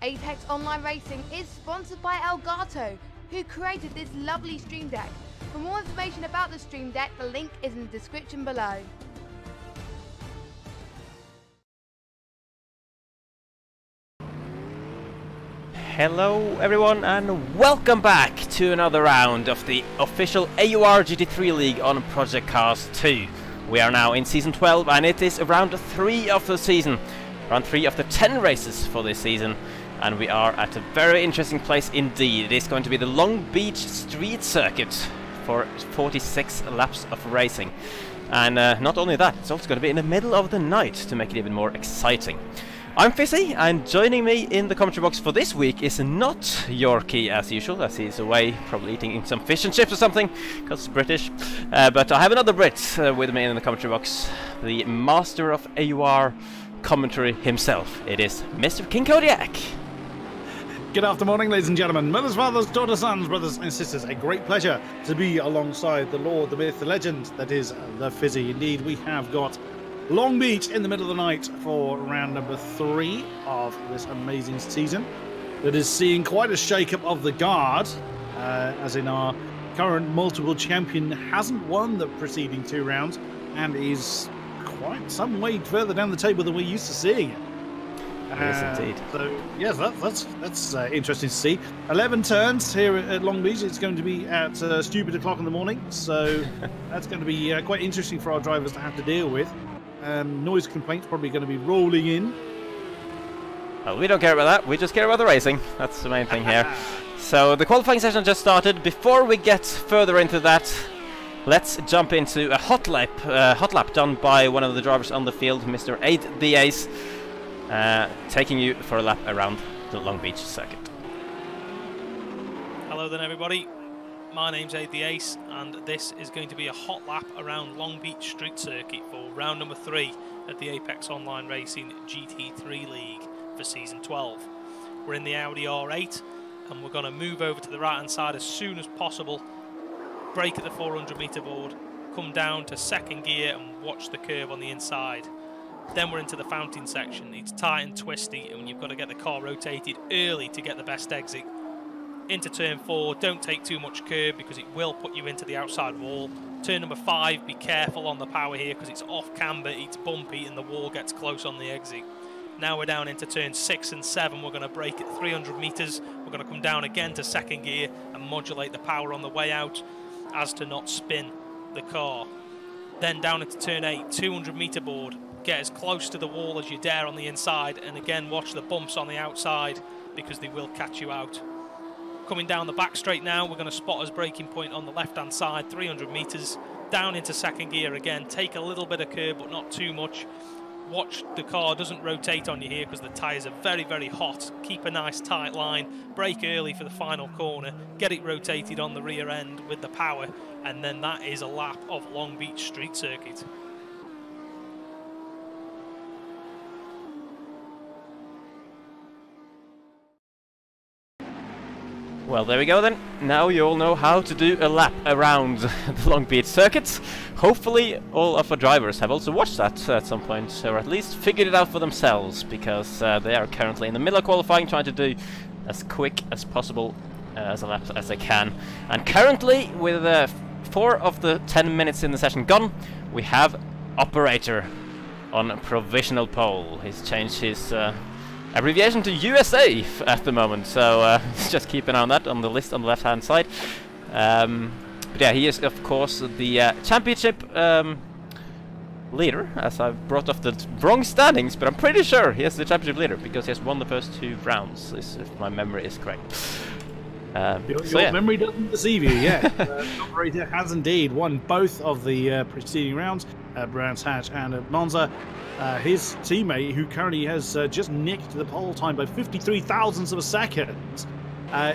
Apex Online Racing is sponsored by Elgato, who created this lovely stream deck. For more information about the stream deck, the link is in the description below. Hello everyone and welcome back to another round of the official AOR GT3 League on Project Cars 2. We are now in Season 12 and it is round 3 of the season. Round 3 of the 10 races for this season. And we are at a very interesting place indeed. It is going to be the Long Beach Street Circuit for 46 laps of racing. And not only that, it's also going to be in the middle of the night to make it even more exciting. I'm Fisi, and joining me in the commentary box for this week is not Yorkie as usual, as he's away, probably eating some fish and chips or something, because he's British. But I have another Brit with me in the commentary box, the master of AOR commentary himself. It is Mr. King Kodiak. Good afternoon, ladies and gentlemen, mothers, fathers, daughters, sons, brothers and sisters. A great pleasure to be alongside the Lord, the myth, the legend that is the Fizzy. Indeed, we have got Long Beach in the middle of the night for round number 3 of this amazing season that is seeing quite a shake-up of the guard, as in our current multiple champion hasn't won the preceding 2 rounds and is quite some way further down the table than we're used to seeing it. Yes, indeed. So, yes, that's interesting to see. 11 turns here at Long Beach. It's going to be at stupid o'clock in the morning, so that's going to be quite interesting for our drivers to have to deal with. Noise complaints probably going to be rolling in. Well, we don't care about that. We just care about the racing. That's the main thing here. So the qualifying session just started. Before we get further into that, let's jump into a hot lap done by one of the drivers on the field, Mr. 8 the Ace, taking you for a lap around the Long Beach circuit. Hello then everybody, my name's 8 the Ace and this is going to be a hot lap around Long Beach Street Circuit for round number 3 at the Apex Online Racing GT3 League for Season 12. We're in the Audi R8 and we're going to move over to the right hand side as soon as possible, brake at the 400 metre board, come down to second gear and watch the curve on the inside. Then we're into the fountain section. It's tight and twisty and you've got to get the car rotated early to get the best exit. Into turn 4, don't take too much curb because it will put you into the outside wall. Turn number 5, be careful on the power here because it's off camber, it's bumpy and the wall gets close on the exit. Now we're down into turn 6 and 7, we're going to brake at 300 metres. We're going to come down again to second gear and modulate the power on the way out as to not spin the car. Then down into turn 8, 200 metre board. Get as close to the wall as you dare on the inside and again watch the bumps on the outside because they will catch you out. Coming down the back straight now, we're going to spot us braking point on the left hand side, 300 metres, down into second gear again, take a little bit of curb but not too much. Watch the car doesn't rotate on you here because the tyres are very, very hot. Keep a nice tight line, brake early for the final corner, get it rotated on the rear end with the power, and then that is a lap of Long Beach Street Circuit. Well, there we go then. Now you all know how to do a lap around the Long Beach circuit. Hopefully all of our drivers have also watched that at some point, or at least figured it out for themselves, because they are currently in the middle of qualifying, trying to do as quick as possible as a lap as they can. And currently, with 4 of the 10 minutes in the session gone, we have Operator on provisional pole. He's changed his abbreviation to USA at the moment, so just keep an eye on that on the list on the left hand side. But yeah, he is of course the championship leader, as I've brought off the wrong standings, but I'm pretty sure he is the championship leader because he has won the first 2 rounds, if my memory is correct. Your memory doesn't deceive you, yeah. The Operator has indeed won both of the preceding rounds at Brands Hatch and at Monza. His teammate, who currently has just nicked the pole time by 53 thousandths of a second,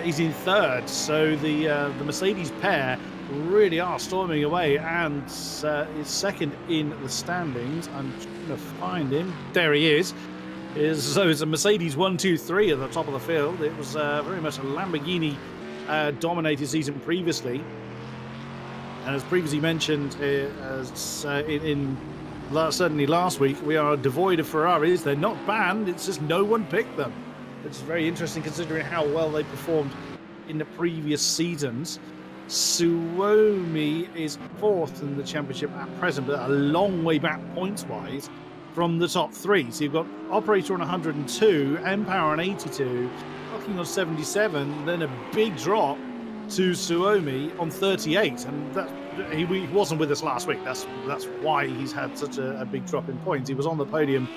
is in 3rd. So the Mercedes pair really are storming away and is 2nd in the standings. I'm trying to find him. There he is. So it's a Mercedes 1, 2, 3 at the top of the field. It was very much a Lamborghini dominated season previously. And as previously mentioned, certainly last week, we are devoid of Ferraris. They're not banned, it's just no one picked them. which is very interesting considering how well they performed in the previous seasons. Suomi is 4th in the championship at present, but a long way back points-wise from the top 3. So you've got Operator on 102, Empower on 82, Locking on 77, then a big drop to Suomi on 38, and that he wasn't with us last week. That's why he's had such a big drop in points. He was on the podium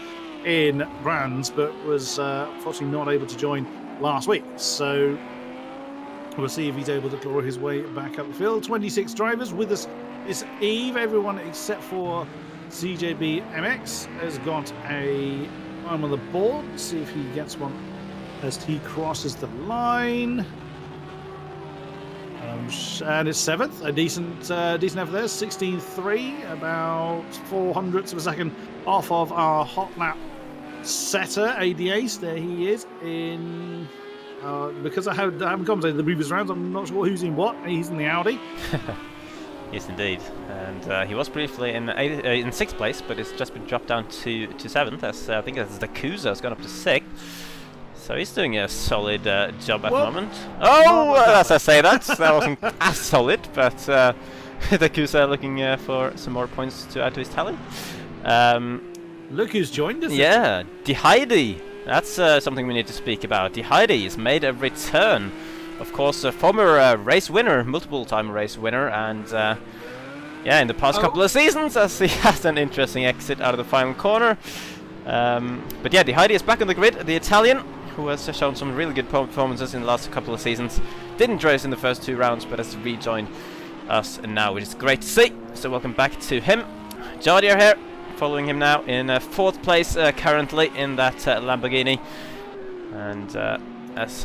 in Brands, but was unfortunately not able to join last week. So we'll see if he's able to claw his way back up the field. 26 drivers with us this eve. Everyone except for CJB MX has got a time on the board. See if he gets one as he crosses the line. And it's 7th, a decent effort there, 16.3, about 400ths of a second off of our hot lap setter, AD Ace. There he is in. Because I haven't commentated the previous rounds, I'm not sure who's in what. He's in the Audi. Yes, indeed. And he was briefly in 6th place, but it's just been dropped down to 7th. As I think that's the Kuza has gone up to 6th. So he's doing a solid job at the moment. Oh, as I say that wasn't as solid, but the Kuza looking for some more points to add to his tally. Look who's joined us. Yeah, Dihaidi. That's something we need to speak about. Dihaidi has made a return. Of course, a former race winner, multiple-time race winner, and yeah, in the past couple of seasons, as he has an interesting exit out of the final corner. But yeah, Dihaidi is back on the grid, the Italian, who has shown some really good performances in the last couple of seasons. Didn't race in the first 2 rounds, but has rejoined us now, which is great to see. So welcome back to him. Jardier here, following him now in 4th place currently in that Lamborghini. And as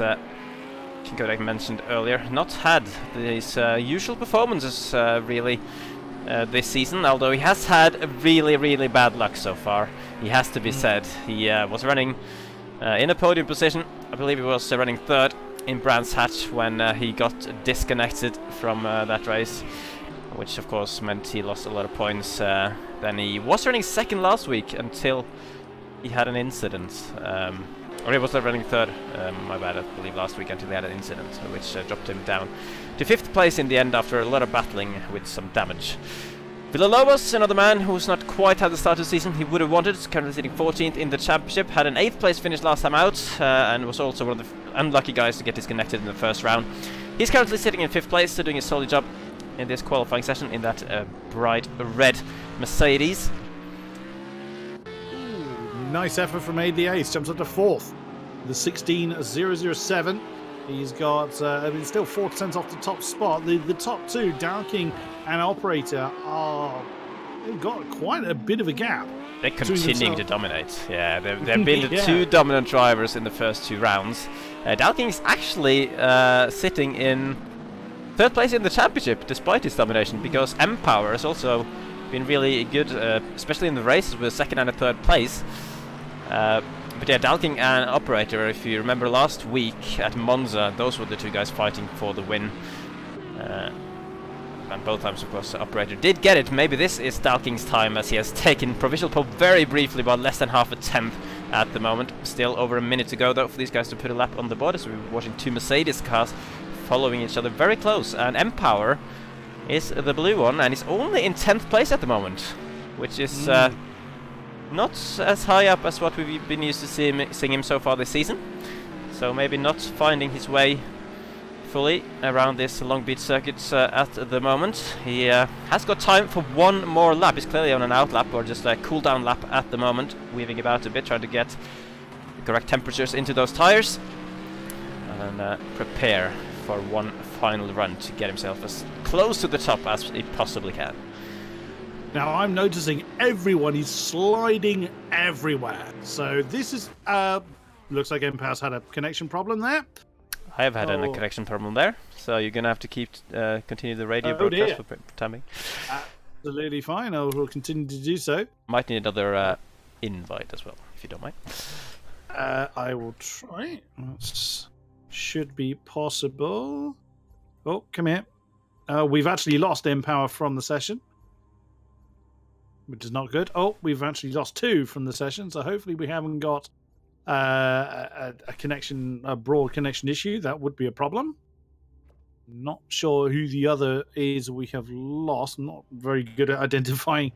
Kodiak mentioned earlier, not had these usual performances really this season, although he has had a really bad luck so far. He has to be said. He was running in a podium position. I believe he was running 3rd in Brands Hatch when he got disconnected from that race, which of course meant he lost a lot of points. Then he was running 2nd last week until he had an incident. Or he was running 3rd, my bad, I believe last week, until he had an incident, which dropped him down to 5th place in the end after a lot of battling with some damage. Villalobos, another man who's not quite had the start of the season he would have wanted, currently sitting 14th in the championship, had an 8th place finish last time out, and was also one of the unlucky guys to get disconnected in the first round. He's currently sitting in 5th place, so doing a solid job in this qualifying session in that bright red Mercedes. Nice effort from AD Ace, jumps up to 4th. The 16.007. He's got, I mean, still 4% off the top spot. The top 2, Dowking and Operator, they've got quite a bit of a gap. They're continuing to dominate. Yeah, they've been the 2 dominant drivers in the first 2 rounds. Dowking's actually sitting in 3rd place in the championship, despite his domination, because Empower has also been really good, especially in the races with 2nd and 3rd place. But yeah, Dalking and Operator, if you remember last week at Monza, those were the 2 guys fighting for the win. And both times, of course, Operator did get it. Maybe this is Dalking's time, as he has taken provisional pole very briefly, about less than half a tenth at the moment. Still over a minute to go, though, for these guys to put a lap on the board. So we're watching 2 Mercedes cars following each other very close. And Empower is the blue one, and he's only in 10th place at the moment, which is not as high up as what we've been used to seeing him so far this season. So maybe not finding his way fully around this Long Beach circuit at the moment. He has got time for 1 more lap. He's clearly on an out lap, or just a cool down lap at the moment, weaving about a bit, trying to get the correct temperatures into those tires and prepare for 1 final run to get himself as close to the top as he possibly can. Now I'm noticing everyone is sliding everywhere. So this is looks like Empower's had a connection problem there. I have had a connection problem there, so you're gonna have to keep continue the radio broadcast for time being. Absolutely fine. I will continue to do so. Might need another invite as well, if you don't mind. I will try. Should be possible. Oh, come here. We've actually lost Empower from the session, which is not good. Oh, we've actually lost 2 from the session, so hopefully we haven't got a broad connection issue, that would be a problem. Not sure who the other is we have lost. Not very good at identifying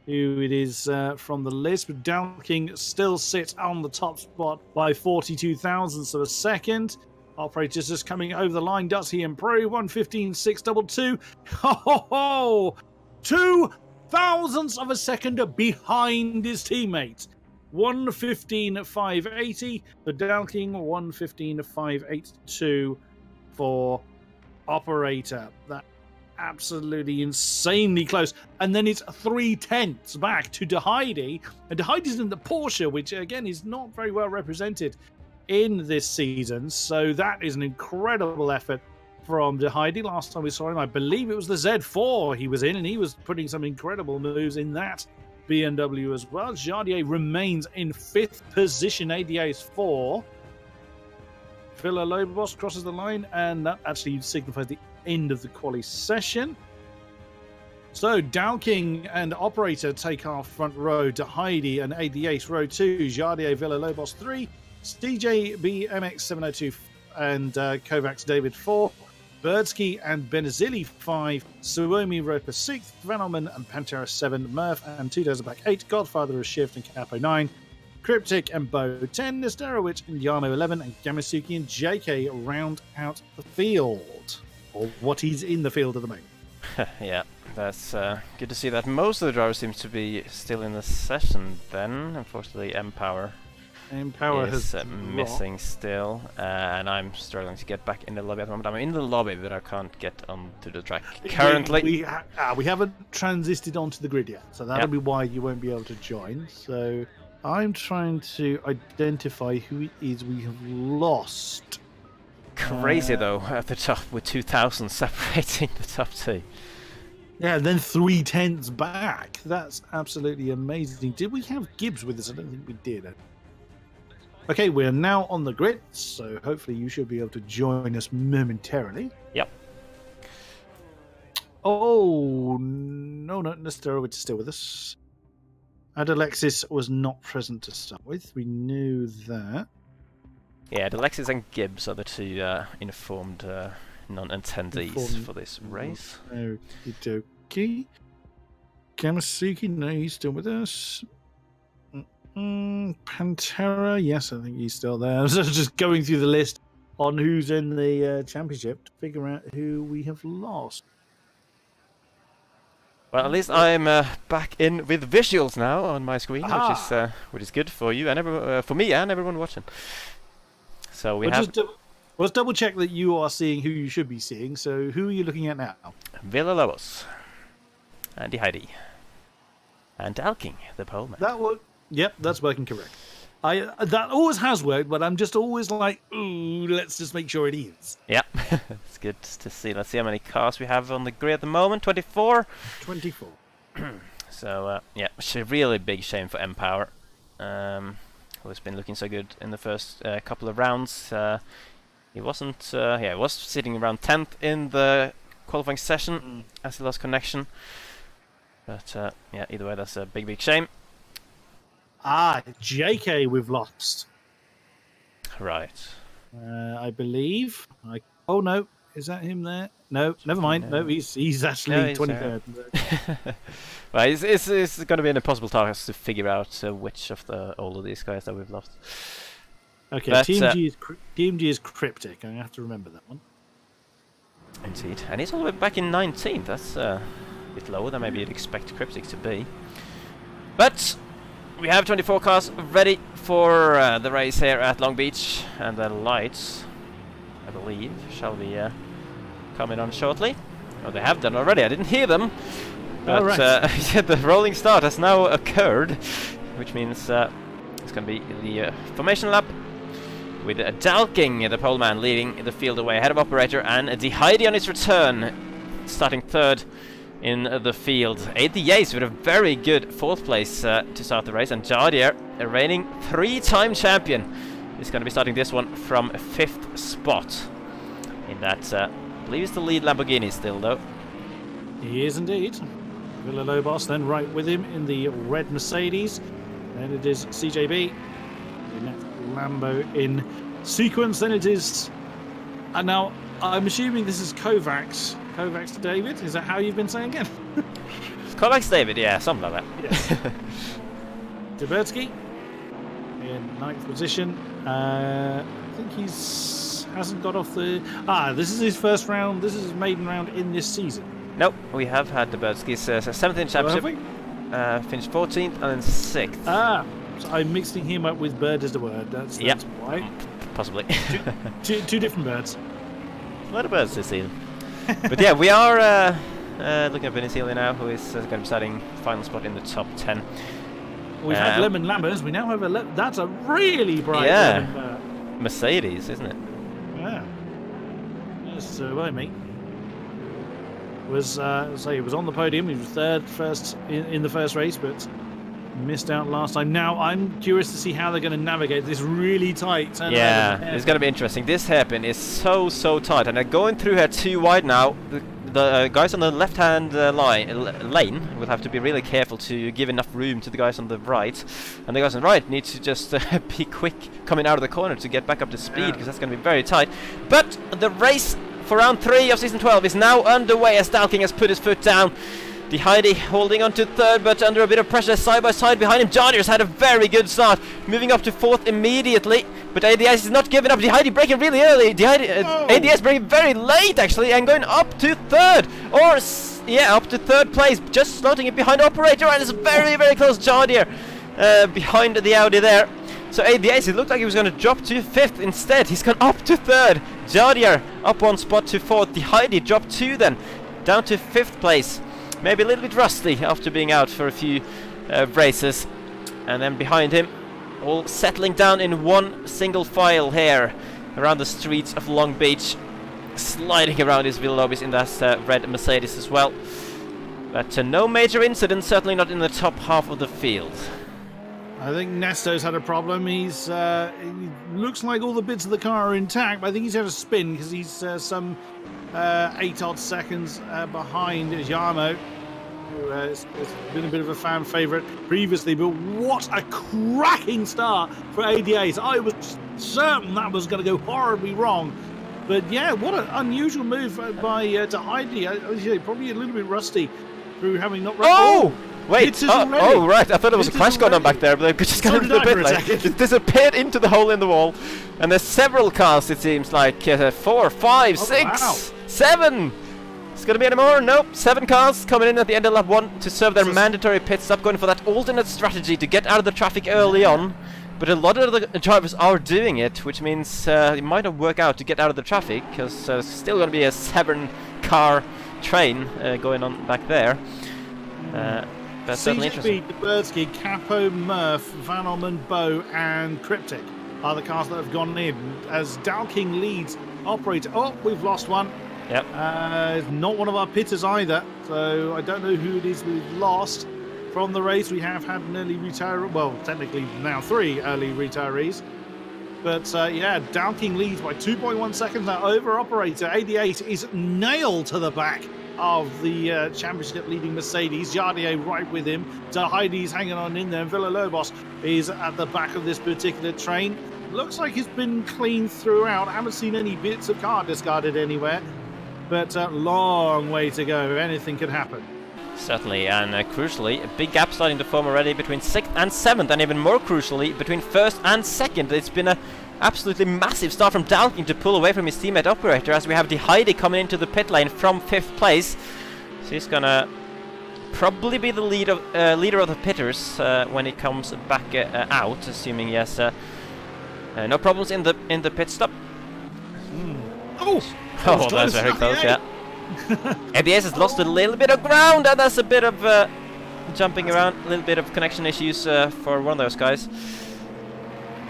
who it is from the list. But Dalking still sits on the top spot by 42 thousandths of a second. Operator's just coming over the line. Does he improve? 1:15.622. Ho! 2 thousandths of a second behind his teammates. 1:15.580 for Dalking. 1:15.582 for Operator. That absolutely insanely close. And then it's 3/10 back to DeHeidi. And DeHeidi's in the Porsche, which again is not very well represented in this season. So that is an incredible effort from DeHeidi. Last time we saw him, I believe it was the Z4 he was in, and he was putting some incredible moves in that BMW as well. Jardier remains in 5th position. ADA is 4. Villalobos crosses the line, and that actually signifies the end of the quali session. So Dalking and Operator take our front row. DeHeidi and ADA row 2. Jardier, Villalobos 3. CJB MX 702 and Kovacs David 4. Birdsky and Benazili 5. Suomi Roper 6th. Vanelman and Pantera 7. Murph and Two Days Back 8. Godfather of Shift and Capo 9. Cryptic and Bo 10, Nesterowicz and Yano 11, and Gamasuki and JK round out the field. Or what he's in the field at the moment. Yeah, that's good to see that most of the drivers seem to be still in the session then. Unfortunately, Empower is missing still, and I'm struggling to get back in the lobby at the moment. I'm in the lobby, but I can't get onto the track currently. We haven't transited onto the grid yet, so that'll be why you won't be able to join. So I'm trying to identify who it is we have lost. Crazy though, at the top with 2,000 separating the top two. Yeah, and then 3/10 back. That's absolutely amazing. Did we have Gibbs with us? I don't think we did. Okay, we're now on the grid, so hopefully you should be able to join us momentarily. Yep. Oh, no, Nesterowicz is still with us. And Alexis was not present to start with. We knew that. Yeah, Alexis and Gibbs are the two informed non-attendees for this race. Okie dokie. Gamasuki, no, he's still with us. Pantera, yes, I think he's still there. I was just going through the list on who's in the championship to figure out who we have lost. Well, at least I'm back in with visuals now on my screen, which is good for you and for me and everyone watching. So let's double check that you are seeing who you should be seeing. So who are you looking at now? Villalobos, Andy Heidi, and Dalking, the pole man. Yep, that's working correct. That always has worked, but I'm just always like, ooh, let's just make sure it is. Yep, it's good to see. Let's see how many cars we have on the grid at the moment. 24. 24. So yeah, it's a really big shame for Empower, who's been looking so good in the first couple of rounds. He wasn't. He was sitting around 10th in the qualifying session as he lost connection. But yeah, either way, that's a big shame. JK we've lost. Right. I believe. Oh no, is that him there? No, never mind. No, he's actually 23rd. Well, it's going to be an impossible task to figure out which of all of these guys that we've lost. Okay, but, Team G is Cryptic. I have to remember that one. Indeed, and he's all the way back in 19th. That's a bit lower than maybe you'd expect Cryptic to be. But we have 24 cars ready for the race here at Long Beach, and the lights, I believe, shall be coming on shortly. Oh, they have done already. I didn't hear them, but yeah, the rolling start has now occurred, which means it's going to be the formation lap with Dalking, the pole man, leading the field away ahead of Operator, and DeHeidi on his return, starting 3rd in the field. ADAs with a very good 4th place to start the race, and Jardier, a reigning 3-time champion, is going to be starting this one from 5th spot. In that, I believe it's the lead Lamborghini still, though. He is indeed. Villalobos then right with him in the red Mercedes. And it is CJB. The next Lambo in sequence, then it is. And now I'm assuming this is Kovacs. Kovacs to David. Is that how you've been saying it? Kovacs David, yeah, something like that. Yes. Dubertsky in 9th position. I think hasn't got off the. This is his first round. This is his maiden round in this season. Nope, we have had Dubertsky's 7th in championship. Finished 14th and then 6th. So I'm mixing him up with Bird as the word. That's why. Possibly. two different birds. A lot of birds this season. But yeah, we are looking at Venezuela now, who is going to be starting final spot in the top 10. We've had Lemon Lammers. We now have that's a really bright lemon Mercedes, isn't it? Yeah. Yes, by me. Was he was on the podium. He was first in the first race, but missed out last time. Now I'm curious to see how they're going to navigate this really tight turn. Yeah, it's going to be interesting. This hairpin is so tight, and they're going through here too wide now. The guys on the left-hand lane will have to be really careful to give enough room to the guys on the right, and the guys on the right need to just be quick coming out of the corner to get back up to speed, because that's going to be very tight. But the race for round 3 of season 12 is now underway as Dalking has put his foot down. De Heidi holding on to 3rd, but under a bit of pressure side by side behind him. Jardiers had a very good start, moving up to 4th immediately, but ADS is not giving up. De Heidi braking really early. ADS braking very late actually, and going up to 3rd, up to 3rd place, just slotting it behind Operator, and it's very close. Jardier behind the Audi there. So ADS, it looked like he was going to drop to 5th. Instead, he's gone up to 3rd. Jardier up 1 spot to 4th. De Heidi dropped 2 then, down to 5th place. Maybe a little bit rusty after being out for a few races. And then behind him, all settling down in one single file here around the streets of Long Beach, sliding around his Villalobos in that red Mercedes as well. But no major incidents, certainly not in the top half of the field. I think Nesto's had a problem. He's he looks like all the bits of the car are intact, but I think he's had a spin because he's some 8 odd seconds behind Jarmo, who has been a bit of a fan favourite previously. But what a cracking start for ADAs! I was certain that was going to go horribly wrong. But yeah, what an unusual move by De Heidi. Probably a little bit rusty through having not run. Oh! Wait, oh right, I thought there was a crash going on back there, but they just got into the pit lane. It disappeared into the hole in the wall, and there's several cars, it seems like, 4, 5, 6, 7! It's gonna be any more? Nope, 7 cars coming in at the end of lap 1 to serve their mandatory pit stop, going for that alternate strategy to get out of the traffic early on. But a lot of the drivers are doing it, which means it might not work out to get out of the traffic, because there's still gonna be a 7-car train going on back there. That's certainly interesting. Dubertsky, Capo, Murph, Van Orman, Bow, and Cryptic are the cars that have gone in as Dalking leads Operator. Oh, we've lost one. Yep. It's not one of our pitters either, so I don't know who it is we've lost from the race. We have had an early retiree, well, technically now 3 early retirees. But yeah, Dalking leads by 2.1 seconds now over Operator. 88 is nailed to the back of the championship leading Mercedes. Jardier right with him. De Heidi's hanging on in there. Villalobos is at the back of this particular train. Looks like it's been clean throughout. I haven't seen any bits of car discarded anywhere. But a long way to go. Anything could happen. Certainly, and crucially, a big gap starting to form already between 6th and 7th, and even more crucially, between 1st and 2nd. It's been a absolutely massive start from Dalking to pull away from his teammate Operator, as we have De Heidi coming into the pit lane from 5th place. So he's gonna probably be the leader of the pitters when he comes back out, assuming he has no problems in the pit stop. Oh, that's very close, yeah. ABS has lost a little bit of ground, and that's a bit of jumping around, a little bit of connection issues for one of those guys.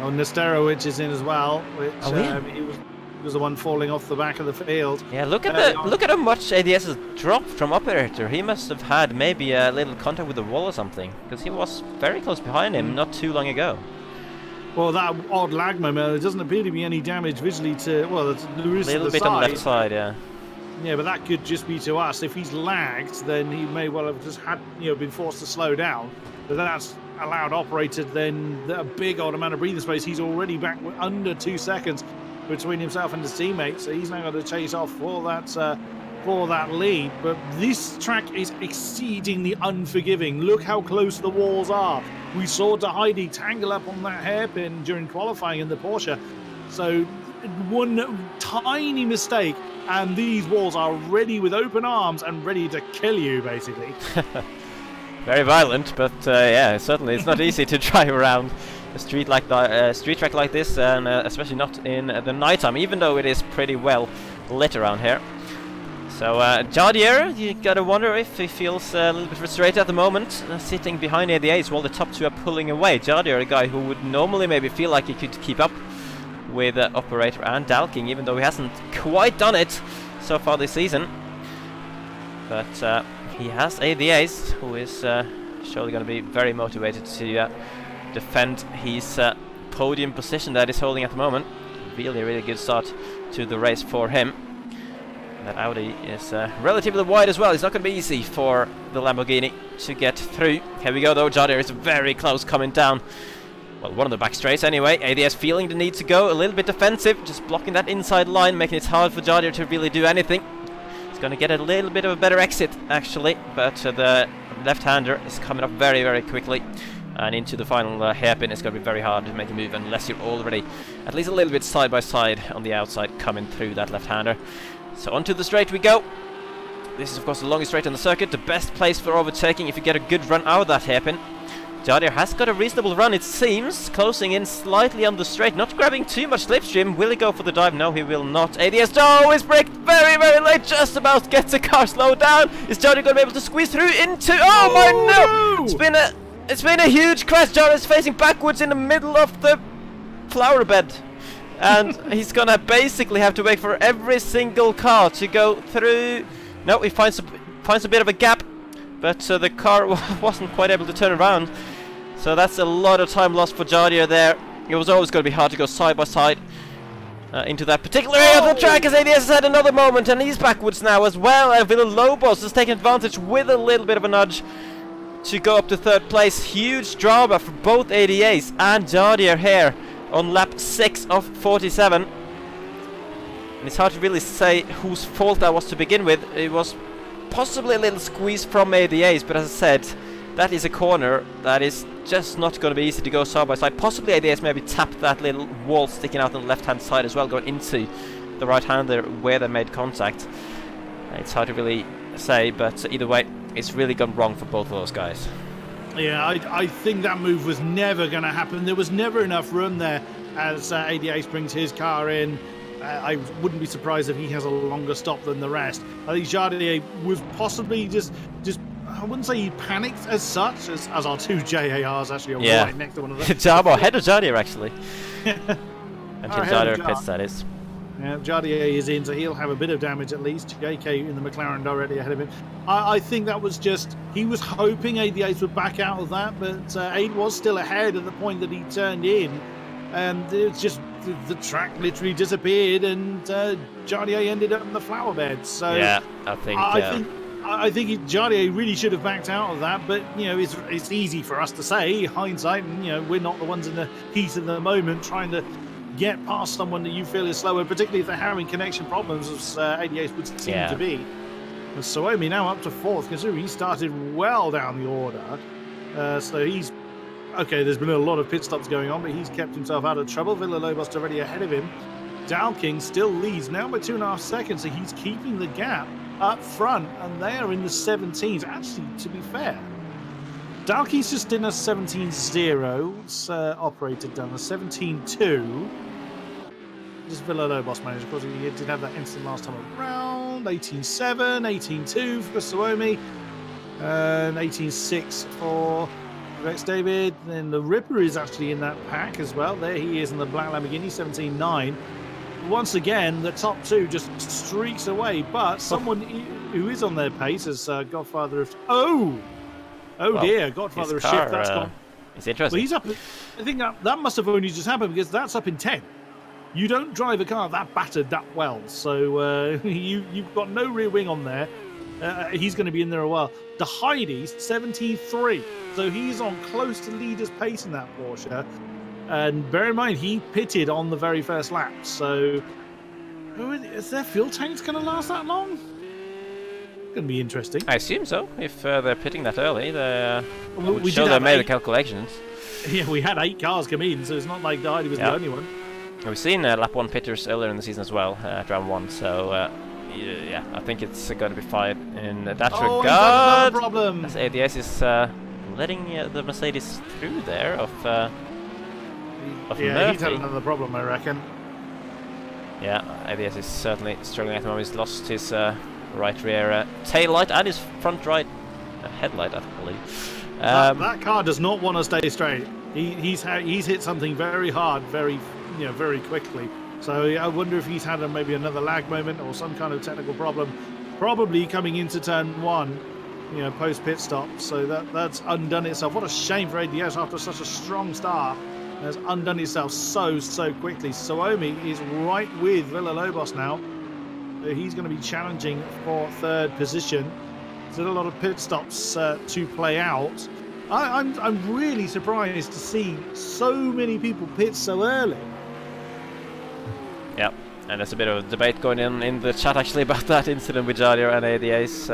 Oh, Nesterowicz is in as well, which yeah. he was the one falling off the back of the field. Yeah, look at how much ADS has dropped from Operator. He must have had maybe a little contact with the wall or something, because he was very close behind him not too long ago. Well, that odd lag moment, there doesn't appear to be any damage visually to, well, there is a little bit side. on the left side, yeah. Yeah, but that could just be to us. If he's lagged, then he may well have just had, been forced to slow down. But that's allowed operator then a big old amount of breathing space. He's already back with under 2 seconds between himself and his teammates, so he's now got to chase off for that lead. But this track is exceedingly unforgiving. Look how close the walls are. We saw Heidi tangle up on that hairpin during qualifying in the Porsche. So one tiny mistake and these walls are ready with open arms and ready to kill you, basically. Very violent, but yeah, certainly it's not easy to drive around a street track like this, and especially not in the nighttime, even though it is pretty well lit around here. So Jardier, you gotta wonder if he feels a little bit frustrated at the moment, sitting behind ADAs while the top two are pulling away. Jardier, a guy who would normally maybe feel like he could keep up with Operator and Dalking, even though he hasn't quite done it so far this season. But he has ADAs, who is surely going to be very motivated to defend his podium position that he's holding at the moment. Really good start to the race for him. That Audi is relatively wide as well. It's not going to be easy for the Lamborghini to get through. Here we go though. Jardier is very close coming down. Well, one of the back straights anyway. ADS feeling the need to go a little bit defensive, just blocking that inside line, making it hard for Jardier to really do anything. He's going to get a little bit of a better exit actually, but the left-hander is coming up very quickly. And into the final hairpin, it's going to be very hard to make a move unless you're already at least a little bit side by side on the outside coming through that left-hander. So onto the straight we go. This is of course the longest straight on the circuit, the best place for overtaking if you get a good run out of that hairpin. Jardier has got a reasonable run, it seems, closing in slightly on the straight, not grabbing too much slipstream. Will he go for the dive? No, he will not. ADS, oh, he's braked very late, just about gets the car slowed down. Is Jardier going to be able to squeeze through into... Oh my no! It's been a huge crash. Jardier facing backwards in the middle of the flower bed. And he's going to basically have to wait for every single car to go through. No, he finds a bit of a gap, but the car wasn't quite able to turn around. So that's a lot of time lost for Jardier there. It was always going to be hard to go side by side into that particular area of the track, as ADS has had another moment, and he's backwards now as well. Villalobos has taken advantage with a little bit of a nudge to go up to third place. Huge drama for both ADAs and Jardier here on lap 6 of 47. And it's hard to really say whose fault that was to begin with. It was possibly a little squeeze from ADAs, but as I said, that is a corner that is just not going to be easy to go side by side. Possibly ADS maybe tapped that little wall sticking out on the left hand side as well, going into the right hander where they made contact. It's hard to really say, but either way, it's really gone wrong for both of those guys. Yeah, I think that move was never going to happen. There was never enough room there as ADS brings his car in. I wouldn't be surprised if he has a longer stop than the rest. I think Jardier was possibly just I wouldn't say he panicked as such, as our two JARs actually are right next to one of them. Jarbo ahead of Jardier actually. Until Jardier pits, that is. Yeah, Jardier is in, so he'll have a bit of damage at least. JK in the McLaren already ahead of him. I think that was just, he was hoping ADS would back out of that, but Aid was still ahead at the point that he turned in. And it's just, the track literally disappeared, and Jardier ended up in the flower bed. So yeah, I think Jardier really should have backed out of that, but you know, it's easy for us to say, hindsight, and you know, we're not the ones in the heat of the moment trying to get past someone that you feel is slower, particularly if they're having connection problems, as ADS would seem to be. With Suomi now up to 4th, considering he started well down the order. So he's... Okay, there's been a lot of pit stops going on, but he's kept himself out of trouble. Villalobos already ahead of him. Dalking still leads now by 2.5 seconds, so he's keeping the gap up front, and they are in the 17s. Actually, to be fair, Dalking's just in a 17.0. Operator done a 17.2. Just Villalobos managed. Of course, he did have that instant last time around. 18.7, 18.2 for Suomi, and 18.6 for Rex David. Then the Ripper is actually in that pack as well. There he is in the black Lamborghini, 17.9. Once again, the top two just streaks away, but someone who is on their pace is Godfather of... Oh dear, Godfather of Shift, that's gone. It's interesting. Well, he's up... I think that must have only just happened, because that's up in 10. You don't drive a car that battered that well, so you've got no rear wing on there. He's going to be in there a while. The Heidi's 73, so he's on close to leader's pace in that Porsche. And bear in mind, he pitted on the very first lap. So, is their fuel tanks going to last that long? It's going to be interesting. I assume so. If they're pitting that early, they would show they made the calculations. Yeah, we had 8 cars come in, so it's not like the Heidi was the only one. We've seen lap 1 pitters earlier in the season as well, at round 1. So, yeah, I think it's going to be fine in that regard. No problem. As ADS is letting the Mercedes through there of yeah, Murphy. He's had another problem, I reckon. Yeah, ADS is certainly struggling at the moment. He's lost his right rear tail light and his front right headlight, I believe. That car does not want to stay straight. He's hit something very hard, very quickly. So I wonder if he's had maybe another lag moment or some kind of technical problem. Probably coming into turn 1, post pit stop. So that's undone itself. What a shame for ADS after such a strong start. Has undone itself so quickly. Suomi is right with Villalobos now. He's going to be challenging for 3rd position. There's a lot of pit stops to play out. I'm really surprised to see so many people pit so early. Yeah, and there's a bit of a debate going on in the chat actually about that incident with Jadir and ADS.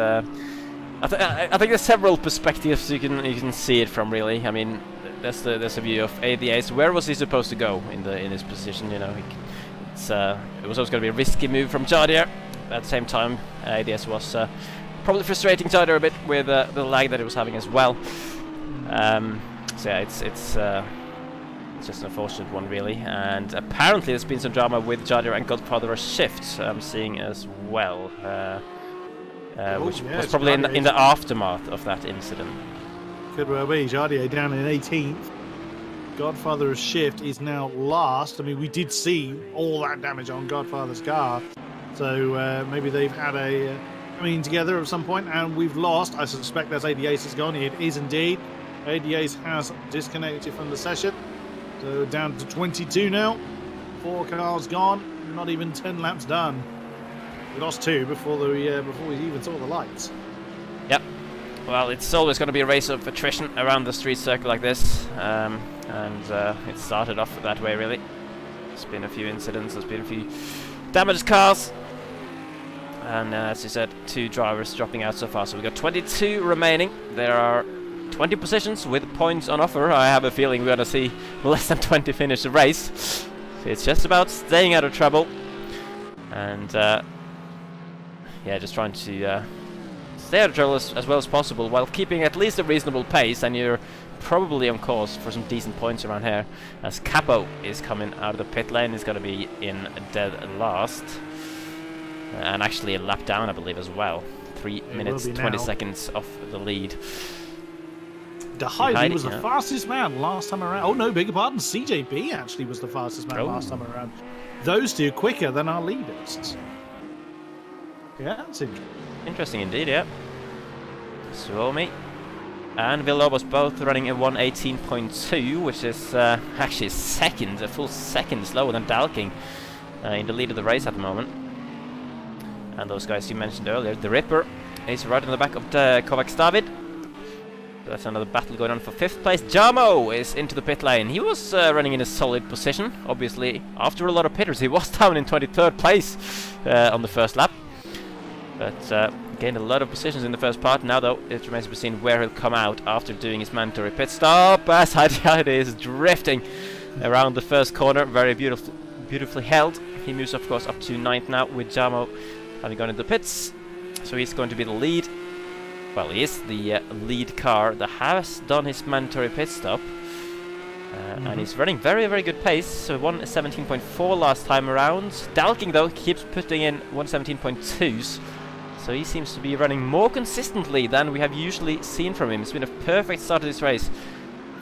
I think there's several perspectives you can see it from, really. I mean, there's a view of ADS. Where was he supposed to go in his position? It was always going to be a risky move from Jadir. At the same time, ADS was probably frustrating Jadir a bit with the lag that he was having as well. So yeah, it's just an unfortunate one, really. And apparently there's been some drama with Jadir and Godfather Shift, I'm seeing as well, which was probably in the aftermath of that incident. Could well be. Jadir down in 18th. Godfather Shift is now last. I mean, we did see all that damage on Godfather's car, so maybe they've had a coming together at some point, and we've lost. I suspect that's ADS is gone. It is indeed. ADS has disconnected from the session. So down to 22 now. 4 cars gone. Not even 10 laps done. We lost 2 before we even saw the lights. Yep. Well, it's always going to be a race of attrition around the street circuit like this, and it started off that way, really. There's been a few incidents. There's been a few damaged cars, and as you said, 2 drivers dropping out so far. So we've got 22 remaining. There are 20 positions with points on offer. I have a feeling we're going to see less than 20 finish the race. So it's just about staying out of trouble. And yeah, just trying to stay out of trouble as well as possible while keeping at least a reasonable pace. And you're probably on course for some decent points around here. As Capo is coming out of the pit lane, is going to be in dead last. And actually a lap down, I believe, as well. 3 minutes, 20 seconds off the lead. The Heidi was the fastest man last time around. Oh no, beg your pardon. CJB actually was the fastest man last time around. Those 2 quicker than our leaders. Yeah, that's interesting. Interesting indeed, yeah. Suomi and Villalobos both running a 1:18.2, which is actually a full second slower than Dalking in the lead of the race at the moment. And those guys you mentioned earlier, the Ripper is right on the back of Kovacs David. So that's another battle going on for 5th place. Jamo is into the pit lane. He was running in a solid position. Obviously, after a lot of pitters, he was down in 23rd place on the first lap. But gained a lot of positions in the first part. Now, though, it remains to be seen where he'll come out after doing his mandatory pit stop. As Heidi is drifting around the first corner. Very beautifully held. He moves, of course, up to 9th now with Jamo having gone into the pits. So he's going to be the lead. Well, he is the lead car that has done his mandatory pit stop. And he's running very good pace. So 1:17.4 last time around. Dalking, though, keeps putting in 1:17.2s. So he seems to be running more consistently than we have usually seen from him. It's been a perfect start to this race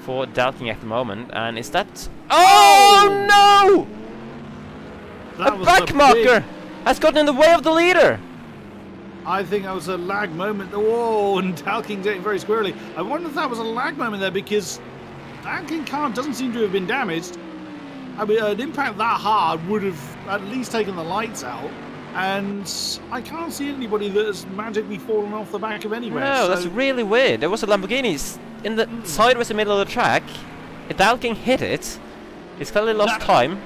for Dalking at the moment. And is that... Oh, no! A back marker has gotten in the way of the leader. I think that was a lag moment. Whoa, and Dalking getting very squirrely. I wonder if that was a lag moment there, because Dalking car doesn't seem to have been damaged. I mean, an impact that hard would have at least taken the lights out. and I can't see anybody that has magically fallen off the back of anywhere. No, so that's really weird. There was a Lamborghini in the sideways in the middle of the track. Dalking hit it. He's clearly lost time.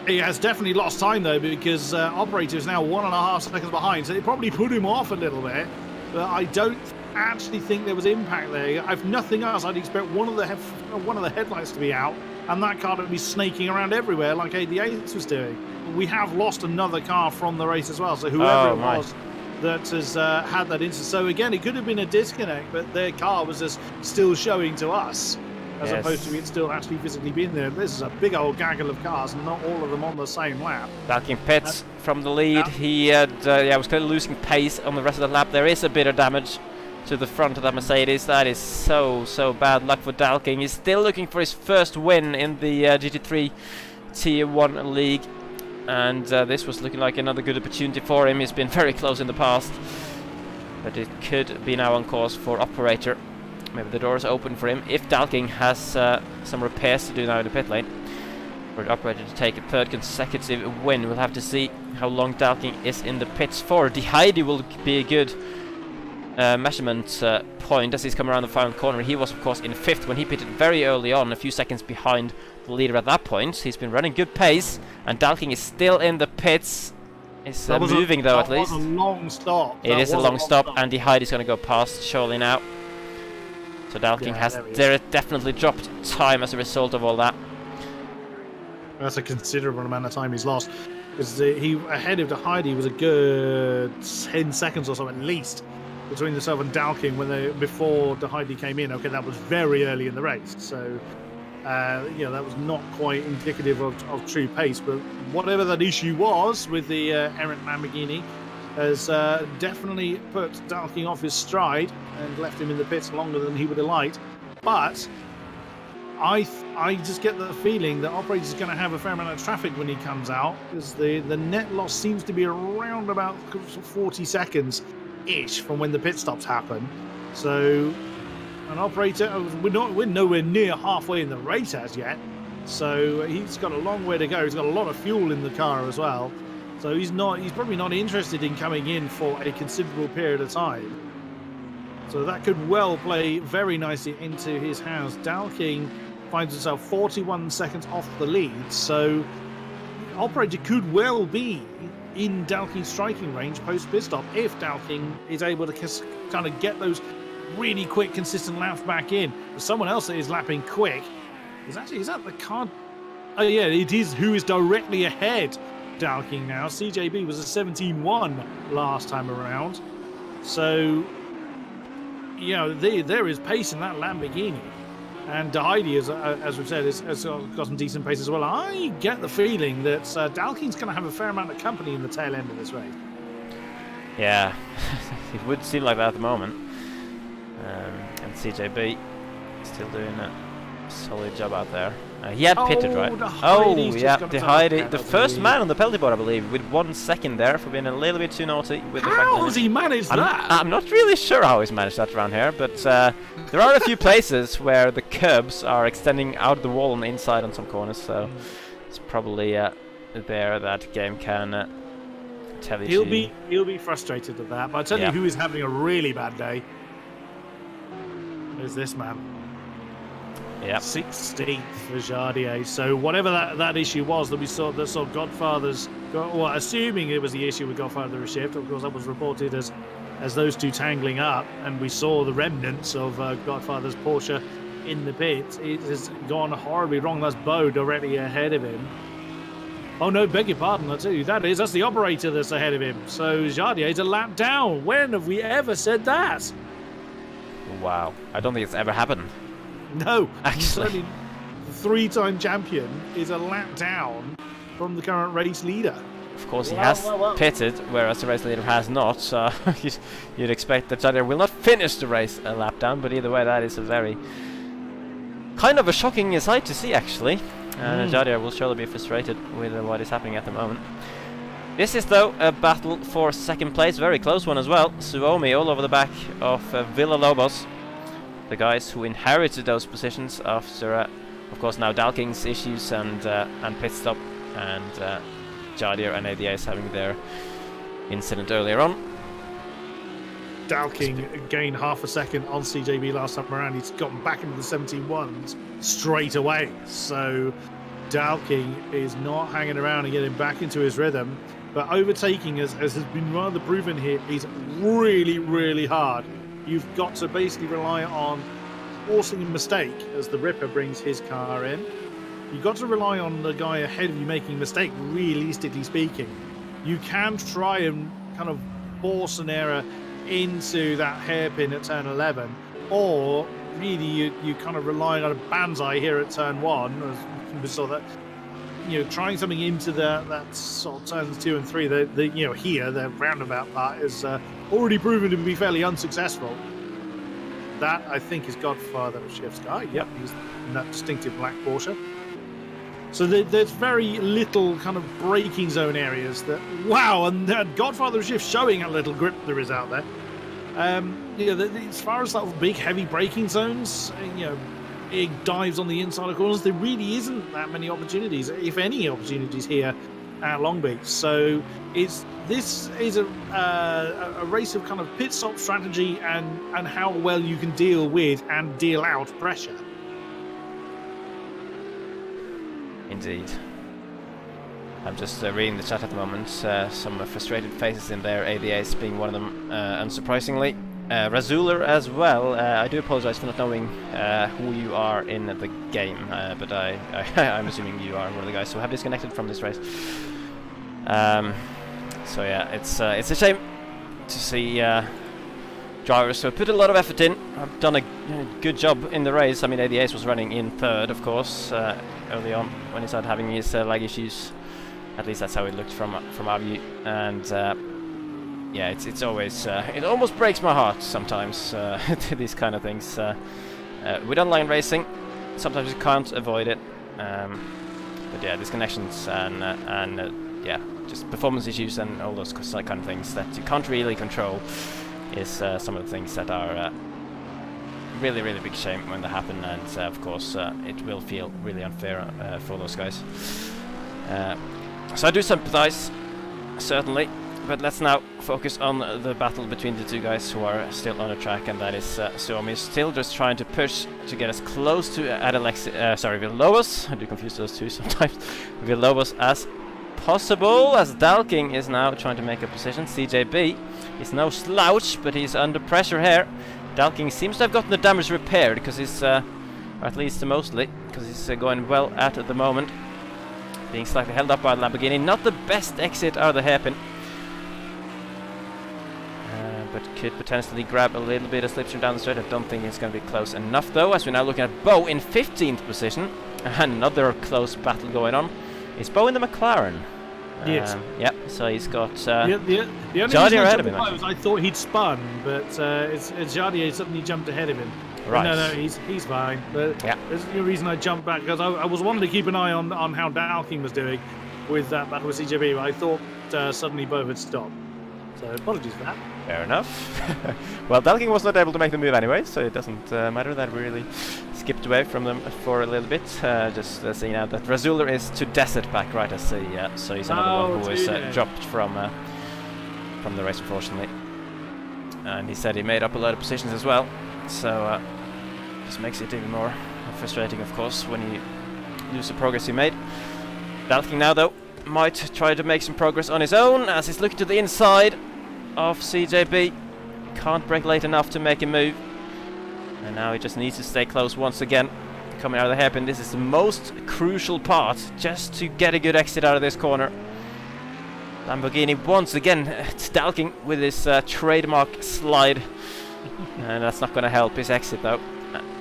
He has definitely lost time though, because operator is now 1.5 seconds behind, so it probably put him off a little bit. But I don't actually think there was impact there. If nothing else, I'd expect one of the headlights to be out, and that car to be snaking around everywhere like AD8 was doing. We have lost another car from the race as well, so whoever it was that has had that instance. So again, it could have been a disconnect, but their car was just still showing to us, as opposed to it still actually physically being there. This is a big old gaggle of cars, and not all of them on the same lap. Dalking pits from the lead. He was clearly losing pace on the rest of the lap. There is a bit of damage to the front of that Mercedes. That is so bad luck for Dalking. He's still looking for his first win in the GT3 Tier 1 League, and this was looking like another good opportunity for him. He's been very close in the past, but it could be now on course for operator. Maybe the door is open for him if Dalking has some repairs to do now in the pit lane. For the operator to take a third consecutive win, we'll have to see how long Dalking is in the pits for. The Heidi will be a good measurement point as he's come around the final corner. He was of course in 5th when he pitted very early on, a few seconds behind the leader at that point. He's been running good pace, and Dalking is still in the pits. It's moving though at least. That was a long stop. It is a long stop, and the Heidi's going to go past surely now. So Dalking has definitely dropped time as a result of all that. That's a considerable amount of time he's lost, because he ahead of the Heidi was a good 10 seconds or so at least between himself and Dalking before the Heidi came in. Okay, that was very early in the race, so that was not quite indicative of true pace. But whatever that issue was with the errant Lamborghini has definitely put Dalking off his stride and left him in the pits longer than he would have liked. But I just get the feeling that operator's going to have a fair amount of traffic when he comes out, because the net loss seems to be around about 40 seconds-ish from when the pit stops happen. So an operator, we're nowhere near halfway in the race as yet, so he's got a long way to go. He's got a lot of fuel in the car as well, so he's probably not interested in coming in for a considerable period of time. So that could well play very nicely into his hands. Dalking finds himself 41 seconds off the lead, so operator could well be in Dalking's striking range post pit stop if Dalking is able to kind of get those really quick, consistent laps back in. There's someone else that is lapping quick. Is that the car? Oh yeah, it is. Who is directly ahead? Dalking now. CJB was a 17.1 last time around, so there is pace in that Lamborghini, and Heidi, as we've said, has got some decent pace as well. I get the feeling that Dalking's going to have a fair amount of company in the tail end of this race. Yeah, it would seem like that at the moment. And CJB still doing a solid job out there. He had pitted, right? The Heidi, the first man on the penalty board, I believe, with 1 second there for being a little bit too naughty. With how has he managed that? I'm not really sure how he's managed that around here, but there are a few places where the curbs are extending out the wall on the inside on some corners, so it's probably there that game can tell you. He'll be frustrated at that, but I tell you who is having a really bad day. Is this man? Yeah, 16th for Jardier. So whatever that issue was that we saw, Godfather's, assuming it was the issue with Godfather shift, of course that was reported as those two tangling up, and we saw the remnants of Godfather's Porsche in the pit. It has gone horribly wrong. That's Bo directly ahead of him. Oh no, beg your pardon, that's the operator that's ahead of him. So Jardier's a lap down. When have we ever said that? Wow, I don't think it's ever happened. No, actually, the 3-time champion is a lap down from the current race leader. Of course, he has pitted, whereas the race leader has not. So you'd expect that Jardier will not finish the race a lap down. But either way, that is a very kind of a shocking sight to see, actually. And Jardier will surely be frustrated with what is happening at the moment. This is, though, a battle for second place, very close one as well. Suomi all over the back of Villalobos. The guys who inherited those positions after, of course, now Dalking's issues and pit stop, and Jardier and ADAs having their incident earlier on. Dalking gained half a second on CJB last time around. He's gotten back into the 17.1s straight away. So Dalking is not hanging around and getting back into his rhythm. But overtaking, as has been rather proven here, is really, really hard. You've got to basically rely on forcing a mistake as the Ripper brings his car in. You've got to rely on the guy ahead of you making a mistake, realistically speaking. You can try and kind of force an error into that hairpin at turn 11, or really you kind of rely on a banzai here at turn 1, as we saw that. Trying something into that sort of turns 2 and 3. Here the roundabout part is already proven to be fairly unsuccessful. That I think is Godfather of Shift's guy. Yep, he's in that distinctive black Porsche. So there's very little kind of braking zone areas that and Godfather of Shift showing how little grip there is out there. As far as sort of big heavy braking zones, big dives on the inside of corners, there really isn't that many opportunities, if any opportunities here at Long Beach. So this is a race of kind of pit stop strategy and how well you can deal with and deal out pressure. Indeed. I'm just reading the chat at the moment. Some frustrated faces in there, ADAs being one of them, unsurprisingly. Razuler as well. I do apologize for not knowing who you are in the game, but I'm assuming you are one of the guys who have disconnected from this race. So yeah, it's a shame to see drivers who put a lot of effort in. Have done a good job in the race. I mean, ADAs was running in third, of course, early on when he started having his lag issues. At least that's how it looked from our view. And yeah, it's always it almost breaks my heart sometimes to these kind of things. With online racing, sometimes you can't avoid it. But yeah, disconnections and yeah, just performance issues and all those kind of things that you can't really control is some of the things that are really, really big shame when they happen. And of course, it will feel really unfair for those guys. So I do sympathize, certainly. But let's now focus on the battle between the two guys who are still on the track, and that is Suomi still just trying to push to get as close to Villalobos. I do confuse those two sometimes. Villalobos as possible, as Dalking is now trying to make a position. CJB is no slouch, but he's under pressure here. Dalking seems to have gotten the damage repaired, because he's, or at least mostly, because he's going well at the moment. Being slightly held up by the Lamborghini. Not the best exit out of the hairpin. But could potentially grab a little bit of slipstream down the straight. I don't think it's going to be close enough, though, as we're now looking at Bo in 15th position. Another close battle going on. Is Bo in the McLaren? Yes. Yep, so he's got the only Jardier ahead of him. I thought he'd spun, but it's Jardier suddenly jumped ahead of him. Right. No, he's fine. But yeah. There's the reason I jumped back, because I was wanting to keep an eye on how Dalking was doing with that battle with CJB, but I thought suddenly Bo had stopped. So apologies for that. Fair enough. Well, Dalking was not able to make the move anyway, so it doesn't matter that we really skipped away from them for a little bit. Just seeing out that Razuler is to desert back, right? I see. So he's another one who was dropped from the race, unfortunately. And he said he made up a lot of positions as well. So just makes it even more frustrating, of course, when you lose the progress you made. Dalking now, though, might try to make some progress on his own, as he's looking to the inside of CJB. Can't brake late enough to make a move. And now he just needs to stay close once again. Coming out of the hairpin, this is the most crucial part, just to get a good exit out of this corner. Lamborghini once again Dalking with his trademark slide. And that's not going to help his exit, though.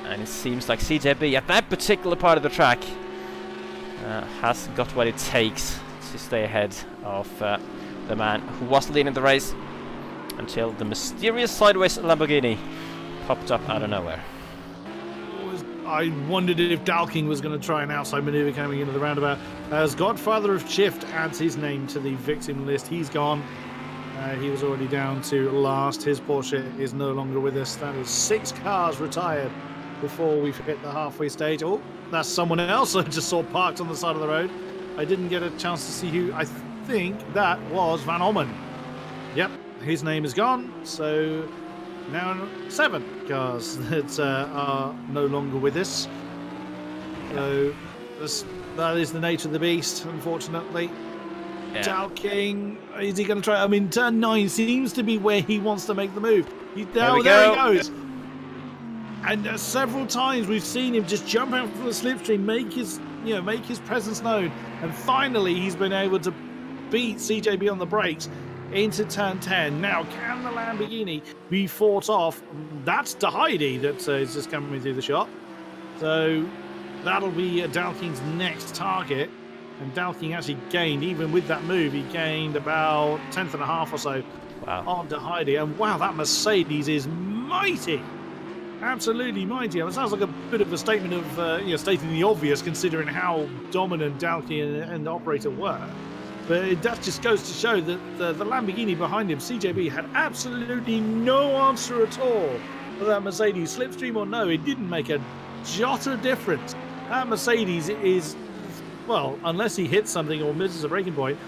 And it seems like CJB at that particular part of the track has got what it takes to stay ahead of the man who was leading the race until the mysterious sideways Lamborghini popped up out of nowhere. I wondered if Dalking was going to try an outside maneuver coming into the roundabout. As Godfather of Shift adds his name to the victim list, he's gone. He was already down to last. His Porsche is no longer with us. That is 6 cars retired before we hit the halfway stage. Oh, that's someone else I just saw parked on the side of the road. I didn't get a chance to see who. I think that was Van Ommen. Yep, his name is gone. So now 7 cars that are no longer with us. So that is the nature of the beast, unfortunately. Yeah. Dalking, is he going to try? I mean, turn 9 seems to be where he wants to make the move. There he goes. And several times we've seen him just jump out from the slipstream, make his presence known, and finally he's been able to beat CJB on the brakes into turn 10. Now, can the Lamborghini be fought off? That's Heidi that is just coming through the shot. So that'll be Dalking's next target. And Dalking actually gained, even with that move, he gained about 1/10.5 or so on Heidi. And wow, that Mercedes is mighty. Absolutely mighty. It sounds like a bit of a statement of stating the obvious, considering how dominant Dalking and the operator were. But that just goes to show that the Lamborghini behind him, CJB, had absolutely no answer at all for that Mercedes. Slipstream or no, it didn't make a jot of difference. That Mercedes is, well, unless he hits something or misses a braking point,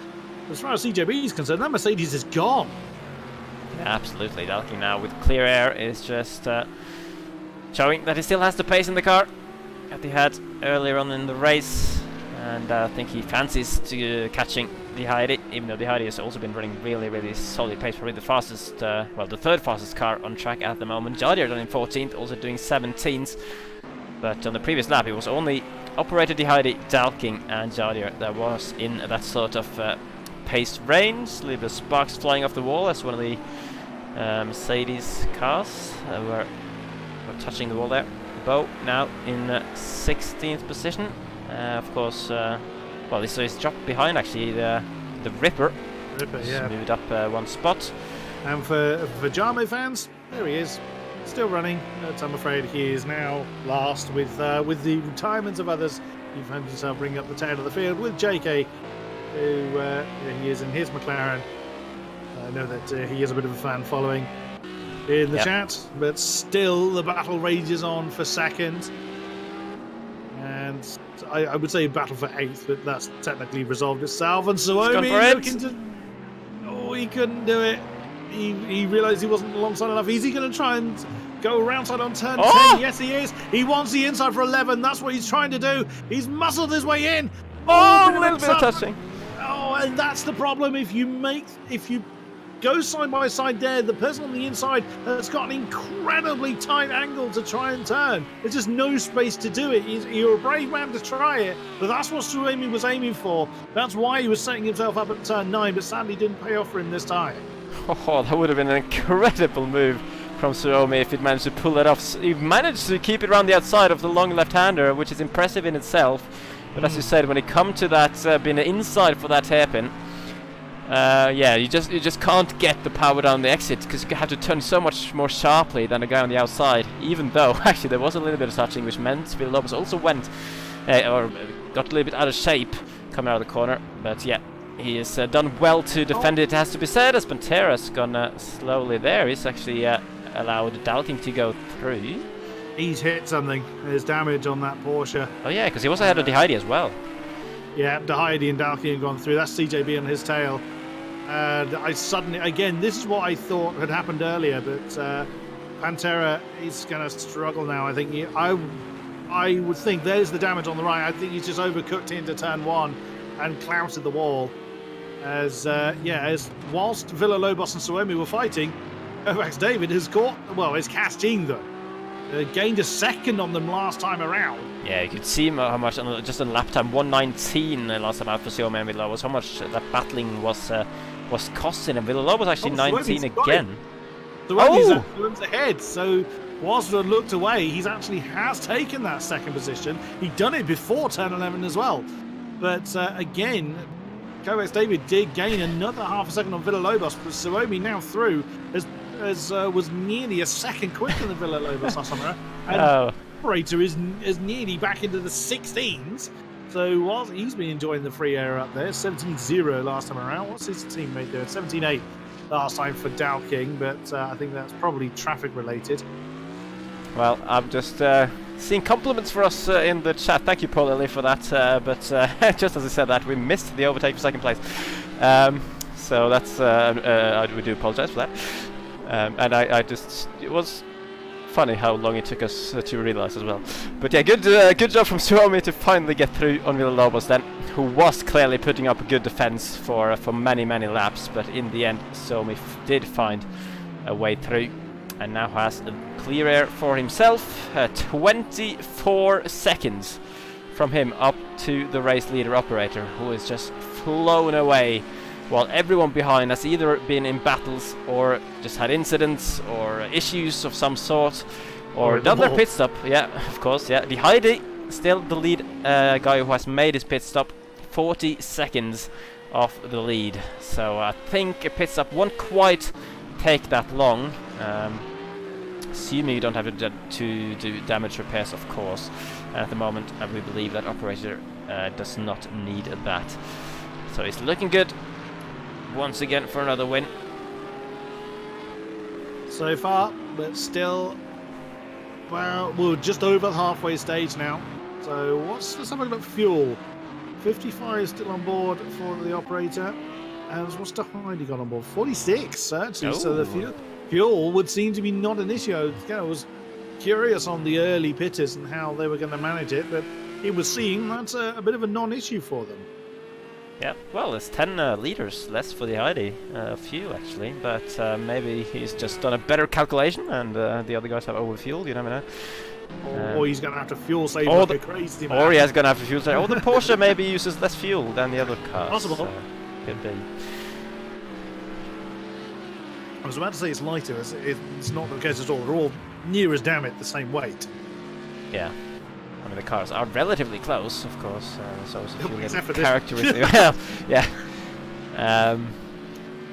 as far as CJB is concerned, that Mercedes is gone. Yeah, absolutely. Dalking now with clear air is just showing that he still has the pace in the car that he had earlier on in the race. And I think he fancies to catching the Heidi, even though the Heidi has also been running really solid pace, probably the fastest, well, the 3rd fastest car on track at the moment. Jadier done in 14th, also doing 17s. But on the previous lap, it was only operator the Heidi, Dalking, and Jadier that was in that sort of pace range. A little bit of sparks flying off the wall as one of the Mercedes cars were touching the wall there. Bo now in 16th position. Of course, well, this is dropped behind actually the Ripper. Yeah. Moved up 1 spot. And for Jamo fans, there he is, still running. But I'm afraid he is now last with the retirements of others. He found himself bringing up the tail of the field with JK, who he is in his McLaren. I know that he is a bit of a fan following in the chat, but still the battle rages on for 2nd. And I would say battle for 8th, but that's technically resolved itself. And Suomi looking to... Oh, he couldn't do it. He realised he wasn't alongside enough. Is he going to try and go around side on turn 10? Yes, he is. He wants the inside for 11. That's what he's trying to do. He's muscled his way in. Oh, a little bit of touching. Oh, and that's the problem. If you go side by side there, the person on the inside has got an incredibly tight angle to try and turn. There's just no space to do it. You're a brave man to try it, but that's what Suomi was aiming for. That's why he was setting himself up at turn 9, but sadly didn't pay off for him this time. Oh, that would have been an incredible move from Suomi if he'd managed to pull it off. He managed to keep it around the outside of the long left-hander, which is impressive in itself. But as you said, when it comes to that being inside for that hairpin, yeah, you just can't get the power down the exit because you have to turn so much more sharply than the guy on the outside. Even though actually there was a little bit of touching, which meant Villalobos also went or got a little bit out of shape coming out of the corner. But yeah, he has done well to defend it. Has to be said, as Pantera's gone slowly there. He's actually allowed Dalking to go through. He's hit something. There's damage on that Porsche. Oh yeah, because he was ahead of Heidi as well. Yeah, Heidi and Dalking have gone through. That's CJB on his tail. And I suddenly, again, this is what I thought had happened earlier, but Pantera is going to struggle now. I think I would think there's the damage on the right. I think he's just overcooked into turn 1 and clouted the wall. As whilst Villalobos and Suomi were fighting, Kovacs David has catching them. Gained a 2nd on them last time around. Yeah, you could see how much just on lap time 1:19 last time out for Suomi and Villalobos. How much that battling was costing him. Villalobos actually 19 again. Suomi's ahead. So whilst we looked away, he actually has taken that 2nd position. He'd done it before turn 11 as well. But again, Kovacs David did gain another half a second on Villalobos, but Suomi now through was nearly a 2nd quicker than Villalobos last time. And operator is nearly back into the 16s. So while he's been enjoying the free air up there, 17-0 last time around. What's his teammate doing? 17-8 last time for Dalking, but I think that's probably traffic related. Well, I'm just seeing compliments for us in the chat. Thank you, Paul Lilly, for that. But just as I said that, we missed the overtake for 2nd place. So that's we do apologize for that. And I just, it was funny how long it took us to realize as well. But yeah, good job from Suomi to finally get through on Villalobos then, who was clearly putting up a good defense for many laps, but in the end Suomi did find a way through and now has a clear air for himself. 24 seconds from him up to the race leader operator, who is just flown away, while everyone behind has either been in battles or just had incidents or issues of some sort, or done their pit stop. Yeah, of course, yeah. The Heidi, still the lead guy who has made his pit stop, 40 seconds off the lead. So I think a pit stop won't quite take that long. Assuming you don't have to do damage repairs, of course. And at the moment, we believe that operator does not need that. So it's looking good once again for another win so far, but still, well, we're just over the halfway stage now. So let's have a look at fuel. 55 still on board for the operator, and what's the Heidi got on board? 46 actually. So the fuel would seem to be not an issue. I was curious on the early pitters and how they were going to manage it, but it would seem that's a bit of a non-issue for them. Yeah, well, there's 10 litres less for the Heidi, a few actually, but maybe he's just done a better calculation and the other guys have overfueled, you never know. Or he's going to have to fuel save like a crazy man. Or he is going to have to fuel save. Or the Porsche maybe uses less fuel than the other cars. Possible. So could be. I was about to say it's lighter, it's not the case at all. They're all near as damn it the same weight. Yeah. I mean, the cars are relatively close, of course. So it's a few Except for characteristics. Well, yeah.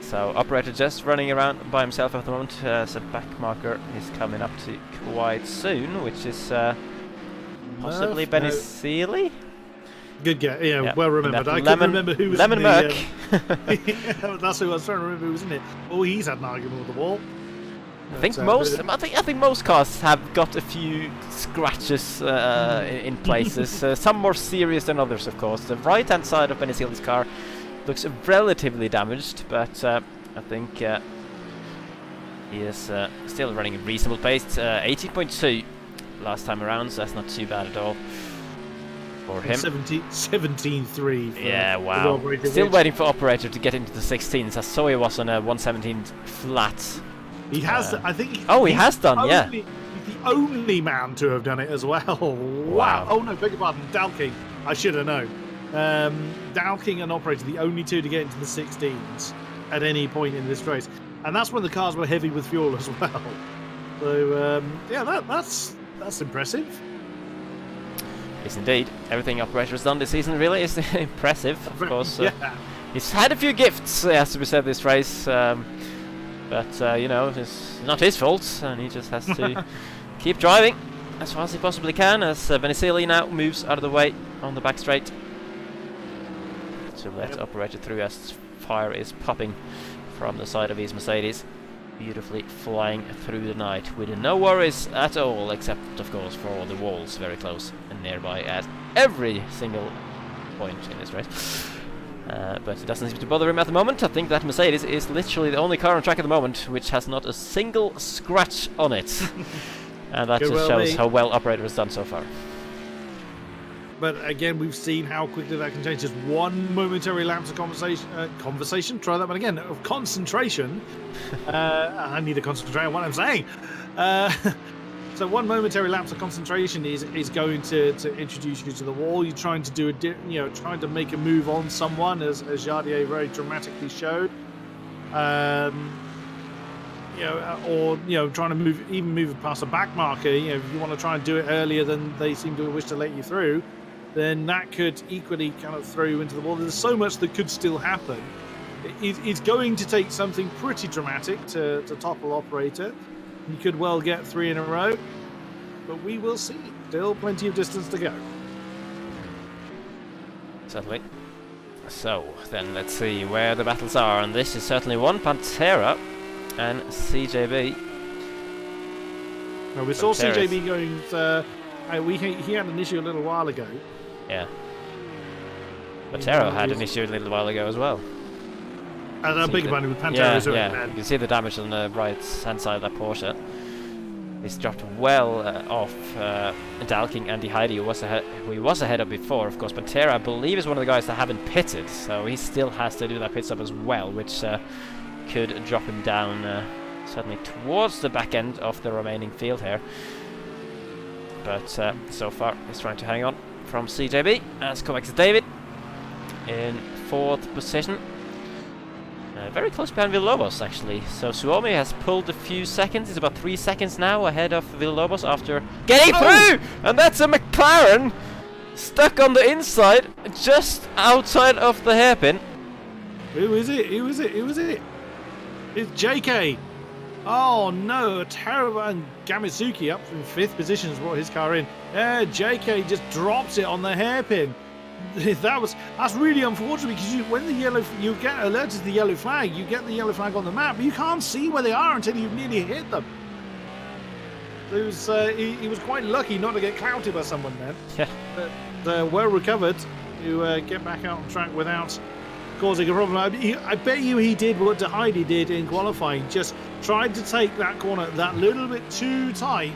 So operator just running around by himself at the moment. So back marker is coming up to quite soon, which is possibly Benny Seeley. Good guess. Yeah, well remembered. I couldn't remember who was Lemon in Merc. That's who I was trying to remember who was in it. Oh, he's had an argument with the wall. I think most cars have got a few scratches in places. Some more serious than others, of course. The right-hand side of Benny Seeley's car looks relatively damaged, but I think he is still running a reasonable pace. 18.2 last time around, so that's not too bad at all for him. 17.3. Yeah, wow. Still waiting for operator to get into the 16s. I saw he was on a 117 flat. He has, I think. He has done, yeah. He's the only man to have done it as well. Wow. Oh no, beg your pardon, Dalking. I should have known. Dalking and operator, the only two to get into the 16s at any point in this race, and that's when the cars were heavy with fuel as well. So yeah, that's impressive. Yes, indeed. Everything operator has done this season really is impressive. Of course, yeah. He's had a few gifts, has to be said, this race. But, you know, it's not his fault, and he just has to keep driving as far as he possibly can, as Benny Seeley now moves out of the way on the back straight to let operator through as fire is popping from the side of his Mercedes, beautifully flying through the night with no worries at all, except, of course, for the walls very close and nearby at every single point in this race. But it doesn't seem to bother him at the moment. I think that Mercedes is literally the only car on track at the moment which has not a single scratch on it. And that just shows how well operator has done so far. But again, we've seen how quickly that can change. Just one momentary lapse of conversation. Try that one again. Of concentration. I need to concentrate on what I'm saying. So one momentary lapse of concentration is going to introduce you to the wall. You're trying to do trying to make a move on someone, as Jardier very dramatically showed. Or trying to move past a back marker. If you want to try and do it earlier than they seem to wish to let you through, then that could equally kind of throw you into the wall. There's so much that could still happen. It's going to take something pretty dramatic to topple operator. You could well get 3 in a row, but we will see. Still plenty of distance to go. Certainly. So, then let's see where the battles are, and this is certainly one, Pantera and CJB. Well, we saw CJB going, he had an issue a little while ago. Yeah. Pantera had an issue a little while ago as well. I beg your pardon, with Pantera. Yeah, you can see the damage on the right-hand side of that Porsche. He's dropped well off Dalking and Heidi, who was ahead of before. Of course, Pantera, I believe, is one of the guys that haven't pitted, so he still has to do that pit stop as well, which could drop him down certainly towards the back end of the remaining field here. But so far, he's trying to hang on from CJB as Kovacs David in 4th position. Very close behind Villalobos, actually. So Suomi has pulled a few seconds. He's about 3 seconds now ahead of Villalobos after getting through! And that's a McLaren stuck on the inside, just outside of the hairpin. Who is it? Who is it? Who is it? It's JK. Oh no, a terrible. And Gamizuki up in 5th position has brought his car in. JK just drops it on the hairpin. That's really unfortunate, because when you get alerted to the yellow flag, you get the yellow flag on the map, but you can't see where they are until you've nearly hit them. He was quite lucky not to get clouted by someone then. Yeah. But well recovered to get back out on track without causing a problem. I bet you he did what De Heidi did in qualifying, just tried to take that corner that little bit too tight,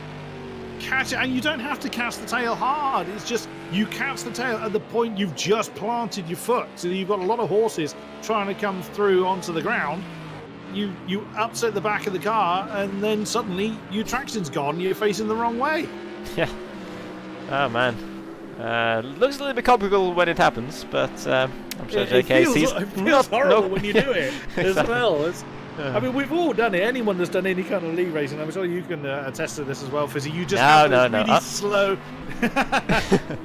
catch it, and you don't have to catch the tail hard. It's just you catch the tail at the point you've just planted your foot. So you've got a lot of horses trying to come through onto the ground. You upset the back of the car, and then suddenly your traction's gone. You're facing the wrong way. Yeah. Oh man. Looks a little bit comical when it happens, but I'm sure JK sees. It feels horrible when you do it as well. I mean, we've all done it. Anyone that's done any kind of league racing, I'm sure you can attest to this as well, Fizzy. You just have those really slow.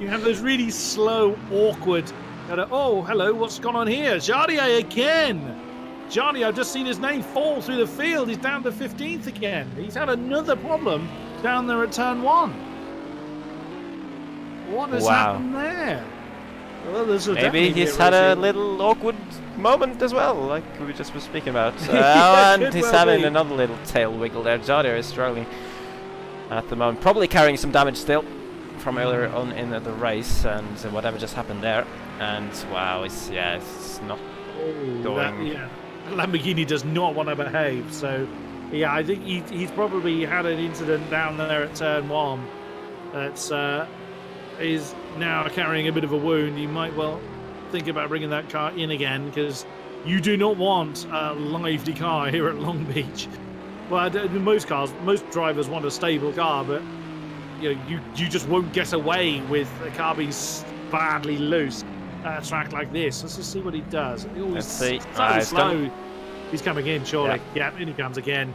You have those really slow, awkward. Oh, hello, what's gone on here? Jardier again. Jardier, I've just seen his name fall through the field. He's down to 15th again. He's had another problem down there at turn 1. What has happened there? Well, maybe he's had a little awkward moment as well, like we just were speaking about. And he's having another little tail wiggle there. Jardier is struggling at the moment, probably carrying some damage still from earlier on in the race, and whatever just happened there. And wow, it's not going. Lamborghini does not want to behave. So yeah, I think he's probably had an incident down there at turn 1 that's is now carrying a bit of a wound. You might well think about bringing that car in again, because you do not want a lively car here at Long Beach. Well, most drivers want a stable car, but you just won't get away with a car being badly loose at a track like this. Let's just see what he does. Let's see. Slow. He's coming in, surely. Yeah, in he comes again.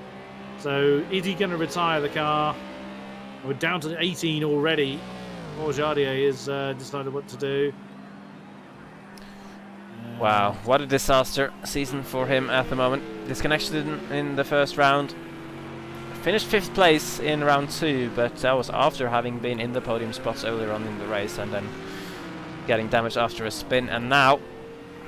So is he going to retire the car? We're down to 18 already. Or Jardier has decided what to do. Wow, what a disaster season for him at the moment. Disconnection in the first round. Finished 5th place in round 2, but that was after having been in the podium spots earlier on in the race, and then getting damaged after a spin. And now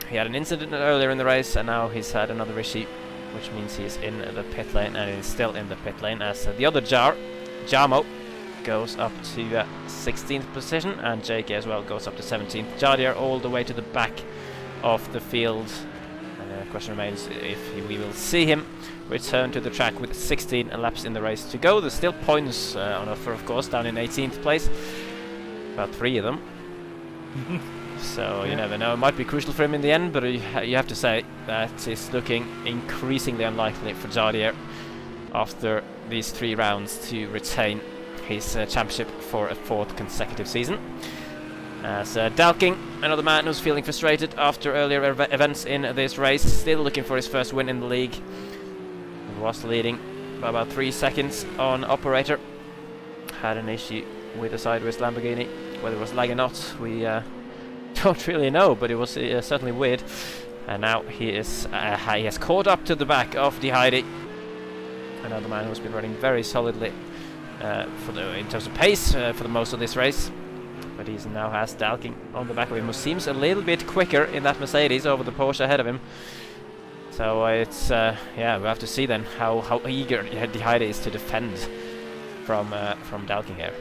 he had an incident earlier in the race, and now he's had another issue, which means he's in the pit lane, and he's still in the pit lane as the other Jamo goes up to 16th position, and JK as well goes up to 17th. Jardier all the way to the back of the field, and the question remains if we will see him return to the track with 16 laps in the race to go. There's still points on offer, of course, down in 18th place, about 3 of them. So you never know, it might be crucial for him in the end, but you have to say that it's looking increasingly unlikely for Jardier after these 3 rounds to retain his championship for a 4th consecutive season. As Dalking, another man who's feeling frustrated after earlier events in this race, still looking for his first win in the league. He was leading by about 3 seconds on operator. Had an issue with the sideways Lamborghini. Whether it was lag or not, we don't really know, but it was certainly weird. And now he has caught up to the back of De Heidi, another man who's been running very solidly in terms of pace for the most of this race, but he now has Dalking on the back of him, who seems a little bit quicker in that Mercedes over the Porsche ahead of him. So it's we'll have to see then how eager De Heidi is to defend from Dalking here.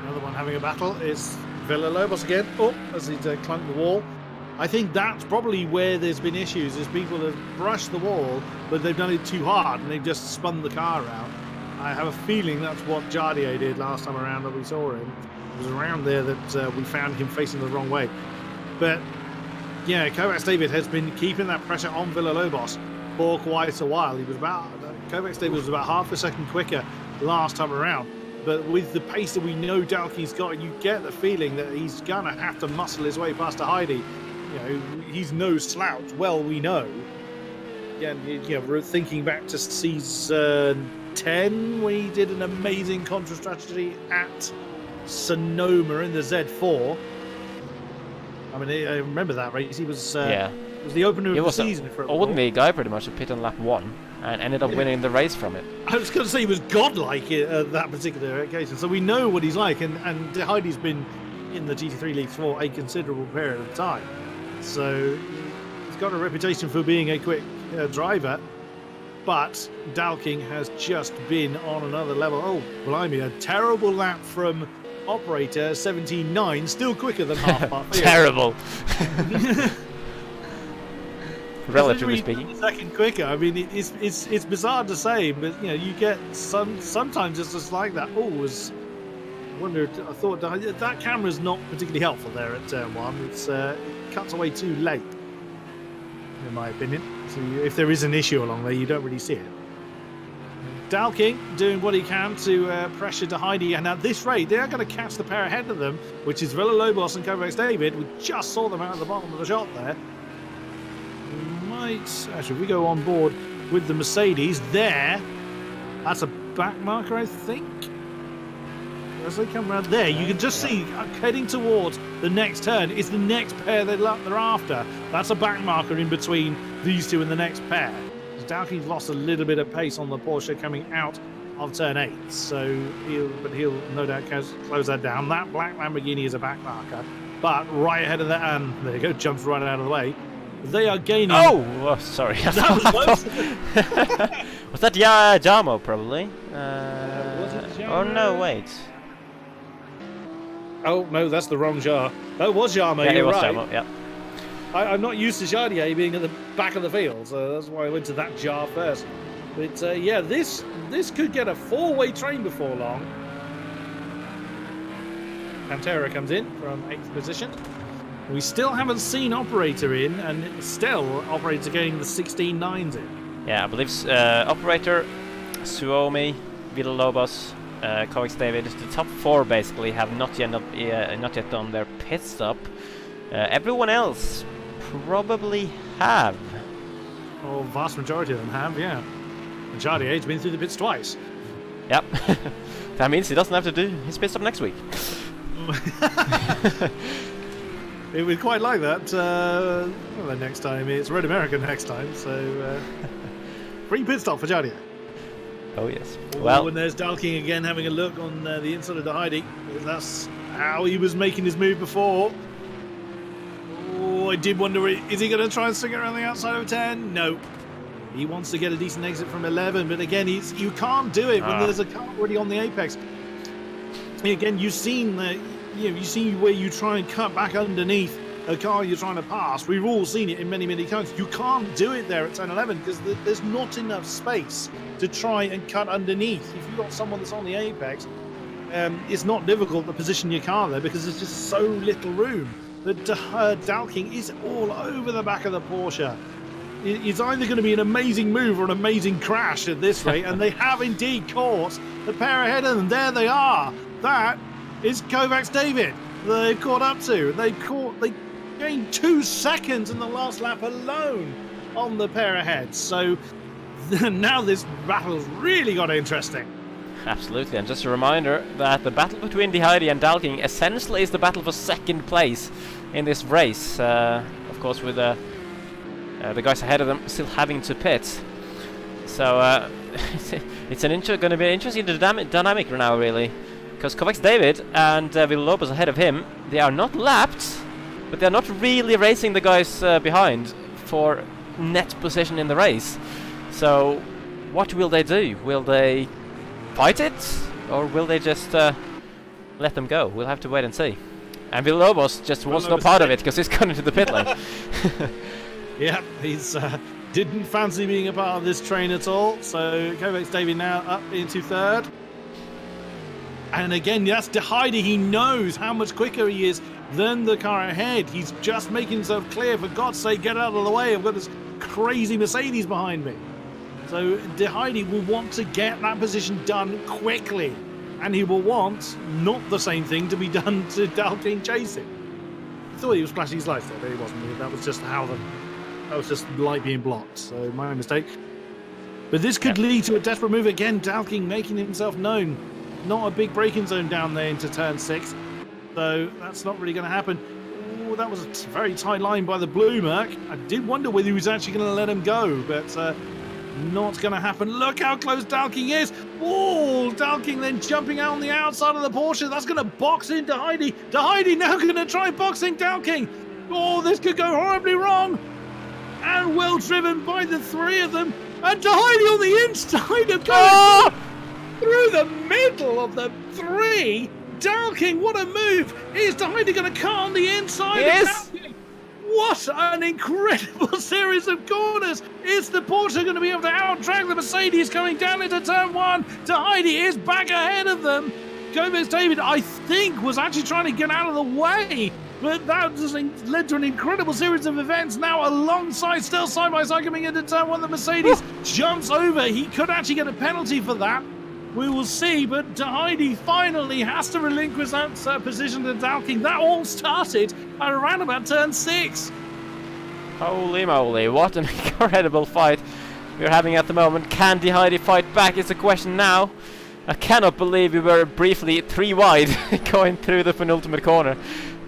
Another one having a battle is Villalobos again. Oh, as he clunked the wall. I think that's probably where there's been issues, is people have brushed the wall, but they've done it too hard and they've just spun the car out. I have a feeling that's what Jardier did last time around that we saw him. It was around there that we found him facing the wrong way. But yeah, Kovacs David has been keeping that pressure on Villalobos for quite a while. Kovacs David was about half a second quicker last time around. But with the pace that we know Dalking's got, you get the feeling that he's going to have to muscle his way past Heidi. You know, he's no slouch. Well, we know. Again, you know, we're thinking back to season 10, when he did an amazing contra strategy at Sonoma in the Z4. I mean, I remember that race. He was it was the opener of the season. For ordinary guy, pretty much, to pit on lap 1 and ended up winning the race from it. I was going to say he was godlike at that particular occasion, so we know what he's like, and Heidi's been in the GT3 Leagues for a considerable period of time, so he's got a reputation for being a quick driver, but Dalking has just been on another level. Oh, blimey, a terrible lap from operator 17.9, still quicker than half our field. Terrible. Relatively speaking, second quicker. I mean, it's bizarre to say, but you know, you get sometimes it's just like that. I thought that camera's not particularly helpful there at turn 1. It cuts away too late, in my opinion. So if there is an issue along there, you don't really see it. Dalking doing what he can to pressure to Heidi, and at this rate, they are going to catch the pair ahead of them, which is Villalobos and Kovacs David. We just saw them out at the bottom of the shot there. Actually, if we go on board with the Mercedes there, that's a back marker, I think. As they come around there, you can just see heading towards the next turn is the next pair they're after. That's a back marker in between these two and the next pair. Dalking's lost a little bit of pace on the Porsche coming out of turn 8, so he'll no doubt close that down. That black Lamborghini is a back marker, but right ahead of that, and there you go, jumps right out of the way. They are gaining. Oh, sorry. That was close. Was that Jamo, probably? Was it Jamo? Oh, no, wait. Oh, no, that's the wrong Jar. That was Jamo, yeah, you're it was right. Jamo, yeah. I'm not used to Jardier being at the back of the field, so that's why I went to that Jar first. But, yeah, this could get a 4-way train before long. Pantera comes in from 8th position. We still haven't seen Operator in, and still Operator getting the 16.9s in. Yeah, I believe Operator, Suomi, Villalobos, Kovacs David, the top 4 basically have not yet done their pit stop. Everyone else probably have. Oh, vast majority of them have, yeah. And Jardier's been through the pits twice. Yep. That means he doesn't have to do his pit stop next week. It would quite like that. Well, next time it's Red America next time, so free pit stop for Jardier. Oh yes. Well, and there's Dalking again having a look on the inside of the Heidi. That's how he was making his move before. Oh, I did wonder, is he going to try and swing it around the outside of 10? No. He wants to get a decent exit from 11, but again, you can't do it when there's a car already on the apex. Again, you've seen the. You see where you try and cut back underneath a car you're trying to pass. We've all seen it in many, many times. You can't do it there at 10-11 because there's not enough space to try and cut underneath. If you've got someone that's on the apex, it's not difficult to position your car there because there's just so little room. But Dalking is all over the back of the Porsche. It's either going to be an amazing move or an amazing crash at this rate, and they have indeed caught the pair ahead of them. There they are. That is Kovacs David they've caught up to. They gained 2 seconds in the last lap alone on the pair ahead. So now this battle's really got interesting. Absolutely, and just a reminder that the battle between the Heidi and Dalking essentially is the battle for second place in this race. Of course, with the guys ahead of them still having to pit. So it's going to be an interesting dynamic now, really. Because Kovacs David and Villalobos ahead of him, they are not lapped, but they are not really racing the guys behind for net position in the race. So what will they do? Will they fight it, or will they just let them go? We'll have to wait and see. And Villalobos just wants no part of it because he's gone into the pit lane. Yeah, he's didn't fancy being a part of this train at all. So Kodiak's David now up into third. And again, that's De Heide. He knows how much quicker he is than the car ahead. He's just making himself clear. For God's sake, get out of the way. I've got this crazy Mercedes behind me. So De Heide will want to get that position done quickly. And he will want not the same thing to be done to Dalking chasing. I thought he was flashing his lights there, but he wasn't. That was just that was just light being blocked. So my mistake. But this could lead to a desperate move again. Dalking making himself known. Not a big braking zone down there into turn 6. So that's not really going to happen. Ooh, that was a very tight line by the blue Merc. I did wonder whether he was actually going to let him go, but not going to happen. Look how close Dalking is. Oh, Dalking then jumping out on the outside of the Porsche. That's going to box in De Heide. De Heide now going to try boxing Dalking. Oh, this could go horribly wrong. And well driven by the three of them. And De Heide on the inside of going through the middle of the three. Dalking, what a move. Is De Heide going to cut on the inside? Yes. What an incredible series of corners. Is the Porsche going to be able to out-drag the Mercedes coming down into turn 1? De Heide is back ahead of them. Gomez David, I think, was actually trying to get out of the way. But that just led to an incredible series of events. Now alongside, still side-by-side coming into turn 1, the Mercedes jumps over. He could actually get a penalty for that. We will see, but De Heide finally has to relinquish that position to Dalking. That all started at around about turn 6. Holy moly, what an incredible fight we're having at the moment. Can De Heide fight back is the question now. I cannot believe we were briefly 3 wide going through the penultimate corner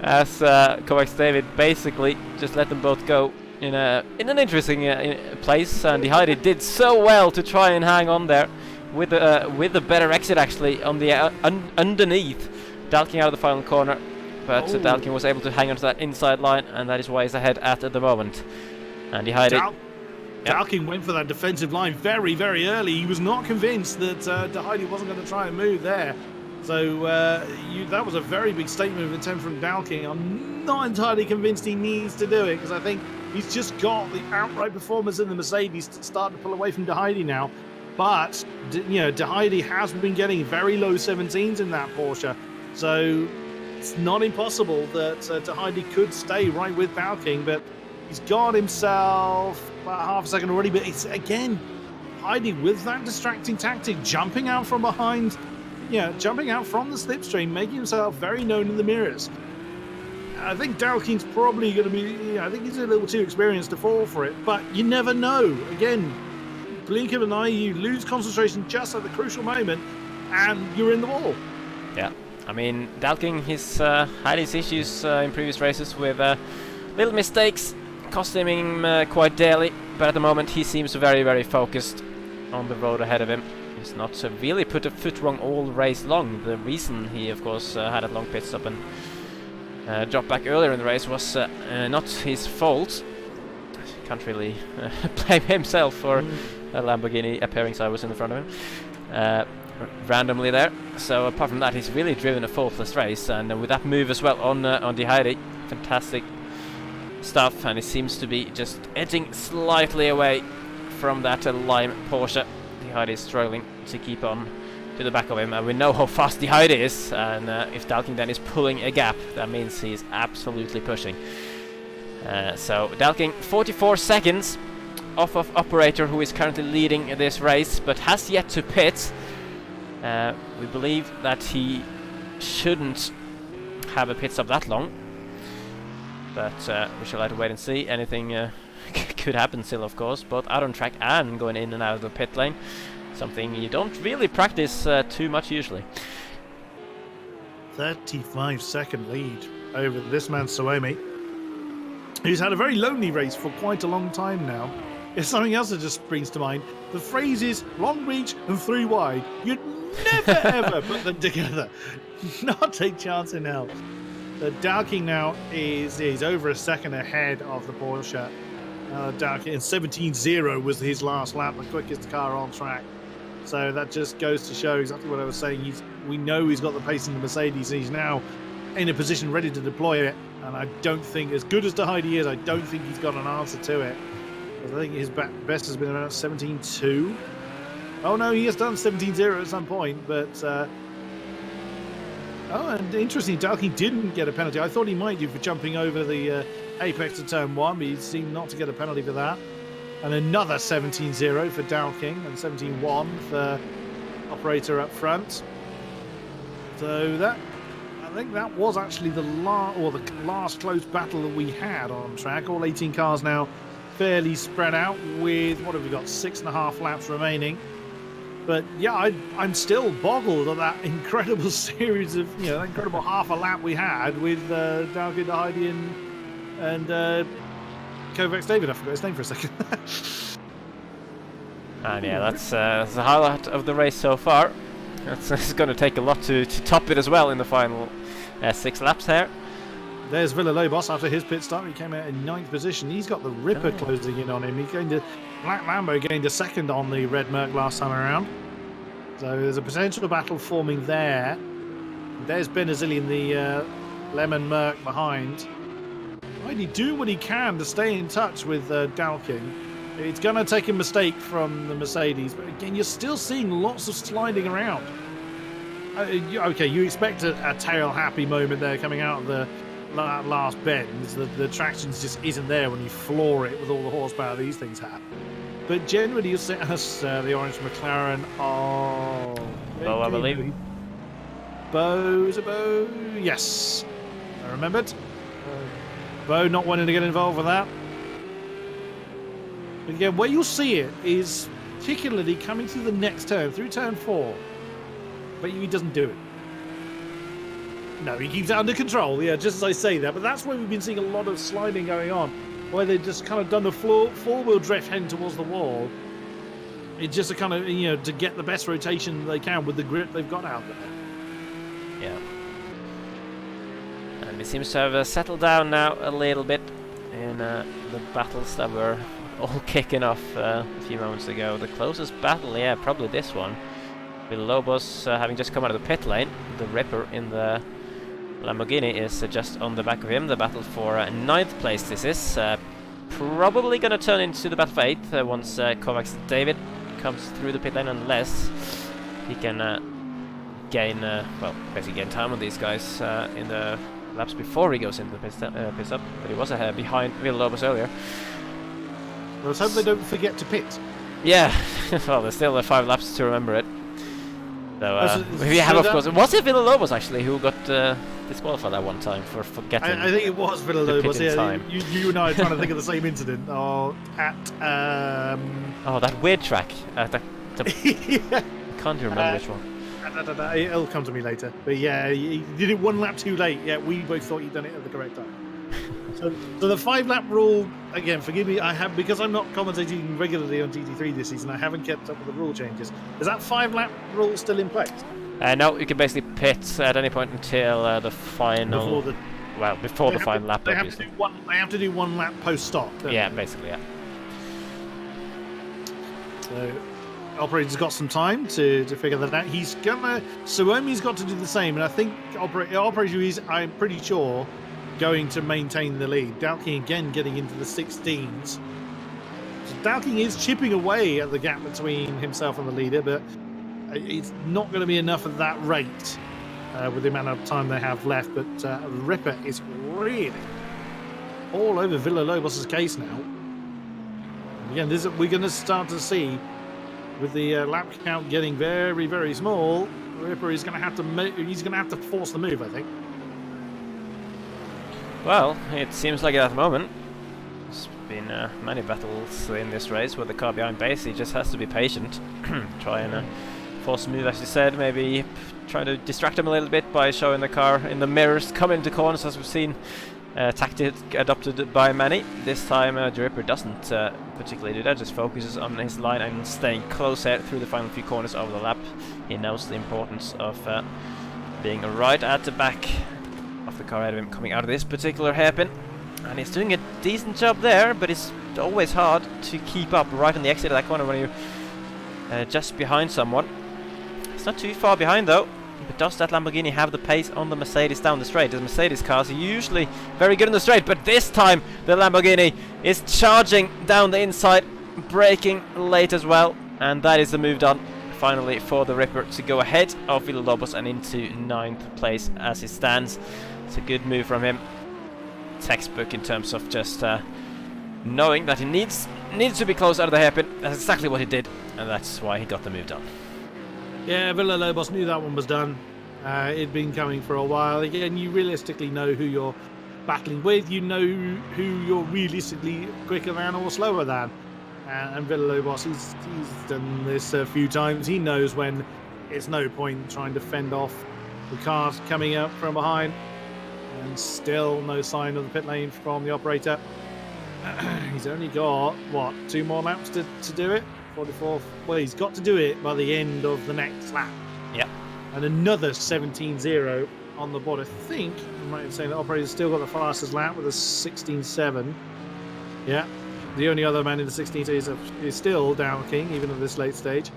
as Kodiak's David basically just let them both go in an interesting place, and De Heide did so well to try and hang on there with a better exit actually on the underneath, Dalking out of the final corner, but Dalking was able to hang on to that inside line, and that is why he's ahead at the moment. And De Heide Dalking went for that defensive line very, very early. He was not convinced that De Heide wasn't going to try and move there. So that was a very big statement of intent from Dalking. I'm not entirely convinced he needs to do it, because I think he's just got the outright performance in the Mercedes to start to pull away from De Heide now. But, you know, De Heide has been getting very low 17s in that Porsche. So it's not impossible that De Heide could stay right with Dalking. But he's got himself about half a second already. But it's, again, Heide with that distracting tactic, jumping out from behind, jumping out from the slipstream, making himself very known in the mirrors. I think Dalking's probably going to be, I think he's a little too experienced to fall for it. But you never know. Again, blink of an eye, you lose concentration just at the crucial moment, and you're in the wall. Yeah, I mean, Dalking had his issues in previous races with little mistakes costing him quite dearly, but at the moment he seems very, very focused on the road ahead of him. He's not really put a foot wrong all race long. The reason he, of course, had a long pit stop and dropped back earlier in the race was not his fault. Can't really blame himself for a Lamborghini appearing sideways in the front of him randomly there. So apart from that, he's really driven a faultless race, and with that move as well on De Heide, fantastic stuff. And he seems to be just edging slightly away from that lime Porsche. De Heide is struggling to keep on to the back of him, and we know how fast De Heide is, and if Dalking then is pulling a gap, that means he's absolutely pushing. So Dalking 44 seconds off of Operator, who is currently leading this race but has yet to pit. We believe that he shouldn't have a pit stop that long, but we shall have to wait and see. Anything could happen still, of course, both out on track and going in and out of the pit lane, something you don't really practice too much usually. 35-second lead over this man Suomi, who's had a very lonely race for quite a long time now. It's something else that just springs to mind. The phrases long reach and 3 wide. You'd never ever put them together. Not a chance in hell. The Dalking now is over a second ahead of the Porsche. Dalking in 17.0 was his last lap, the quickest car on track. So that just goes to show exactly what I was saying. We know he's got the pace in the Mercedes. He's now in a position ready to deploy it. And I don't think, as good as Heidi is, I don't think he's got an answer to it. I think his best has been about 17.2. Oh no, he has done 17.0 at some point, but oh, and interesting, Dalking didn't get a penalty. I thought he might do for jumping over the apex to turn 1, but he seemed not to get a penalty for that. And another 17.0 for Dalking and 17.1 for Operator up front. So that, I think that was actually the last close battle that we had on track. All 18 cars now fairly spread out with, what have we got, 6.5 laps remaining. But yeah, I'm still boggled at that incredible series of, you know, that incredible half a lap we had with Dalkin, Heidi and Kovacs David. I forgot his name for a second. And yeah, that's the highlight of the race so far. It's going to take a lot to top it as well in the final 6 laps here. There's Villalobos after his pit stop. He came out in 9th position. He's got the Ripper closing in on him. He's going to Black Lambo gained a second on the Red Merc last time around. So there's a potential battle forming there. There's Benazili in the Lemon Merc behind. Heidi do what he can to stay in touch with Dalkin. It's going to take a mistake from the Mercedes, but again, you're still seeing lots of sliding around. Okay, you expect a tail-happy moment there coming out of the last bends. The traction just isn't there when you floor it with all the horsepower these things have. But generally, you'll see us, the orange McLaren. Oh, Bo, I believe. Bo's a Bo. Yes, I remembered. Bo not wanting to get involved with that. But again, where you'll see it is particularly coming through the next turn, through turn 4. But he doesn't do it. No, he keeps it under control, yeah, just as I say that. But that's where we've been seeing a lot of sliding going on, where they've just kind of done the four-wheel drift heading towards the wall. It's just a kind of, you know, to get the best rotation they can with the grip they've got out there. Yeah. And it seems to have settled down now a little bit in the battles that were all kicking off a few moments ago. The closest battle, yeah, probably this one. Villalobos having just come out of the pit lane. The Ripper in the Lamborghini is just on the back of him. The battle for 9th place this is. Probably going to turn into the battle for 8th once Kovacs David comes through the pit lane, unless he can gain, well, basically gain time on these guys in the laps before he goes into the pit stop. But he was behind Villalobos earlier. Well, let's hope they don't forget to pit. Yeah, well, there's still 5 laps to remember it. So, we have, of course, was it Villalobos actually who got disqualified that one time for forgetting? I think it was Villalobos. Yeah, time. You and I are trying to think of the same incident. Oh, that weird track. yeah. Can't you remember which one? It'll come to me later. But yeah, he did it 1 lap too late. Yeah, we both thought you'd done it at the correct time. So the 5-lap rule, again, forgive me, because I'm not commentating regularly on GT3 this season, I haven't kept up with the rule changes. Is that 5-lap rule still in place? No, you can basically pit at any point until the final... Before the final lap, obviously. They have to do 1 lap post-stop. Yeah, basically, yeah. So, Operator's got some time to figure that out. He's gonna... Suomi's got to do the same, and I think Operator is, I'm pretty sure, going to maintain the lead. Dalking again getting into the 16s. So Dalking is chipping away at the gap between himself and the leader, but it's not going to be enough at that rate with the amount of time they have left. But Ripper is really all over Villalobos' case now. And again, we're going to start to see, with the lap count getting very, very small, Ripper is going to have to force the move, I think. Well, it seems like it at the moment. There's been many battles in this race where the car behind basically just has to be patient. Try and force a move, as you said, maybe try to distract him a little bit by showing the car in the mirrors, come into corners, as we've seen tactic adopted by many. This time the Ripper doesn't particularly do that, just focuses on his line and staying close through the final few corners of the lap. He knows the importance of being right at the back of the car ahead of him coming out of this particular hairpin, and he's doing a decent job there, but it's always hard to keep up right on the exit of that corner when you're just behind someone. It's not too far behind though. But does that Lamborghini have the pace on the Mercedes down the straight? The Mercedes cars are usually very good in the straight, but this time the Lamborghini is charging down the inside, braking late as well, and that is the move done finally for the Ripper to go ahead of Villalobos and into 9th place as it stands. It's a good move from him. Textbook in terms of just knowing that he needs to be close out of the hairpin. That's exactly what he did, and that's why he got the move done. Yeah, Villalobos knew that one was done. It'd been coming for a while. Again, you realistically know who you're battling with. You know who you're realistically quicker than or slower than. And Villalobos, he's done this a few times. He knows when it's no point trying to fend off the cars coming up from behind. And still no sign of the pit lane from the operator. He's only got, what, 2 more laps to do it? 44th. Well, he's got to do it by the end of the next lap. Yep. And another 17.0 on the board. I think I might have said the operator's still got the fastest lap with a 16.7. Yeah. The only other man in the 16 is still Down King, even at this late stage.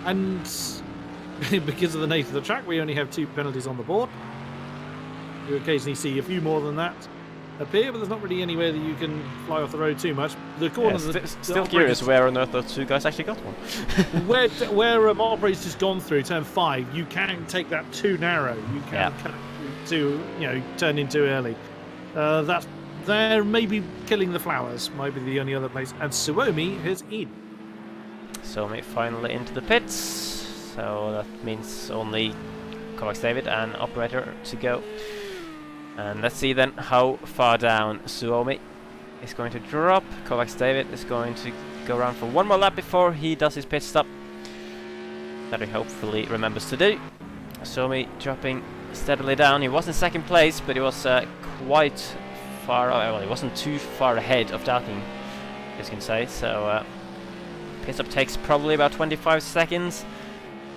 And because of the nature of the track, we only have 2 penalties on the board. You occasionally see a few more than that appear, but there's not really anywhere that you can fly off the road too much. The corners still curious where on earth those 2 guys actually got one. where operator's just gone through turn 5, you can take that too narrow. You can cut it to, turn in too early. They're maybe killing the flowers, might be the only other place. And Suomi is in. Suomi finally into the pits, so that means only Kovacs David and operator to go. And let's see then how far down Suomi is going to drop. Kovacs David is going to go around for 1 more lap before he does his pit stop. That he hopefully remembers to do. Suomi dropping steadily down. He was in 2nd place, but he was quite far, well, he wasn't too far ahead of Dalking, as you can say. So pit stop takes probably about 25 seconds.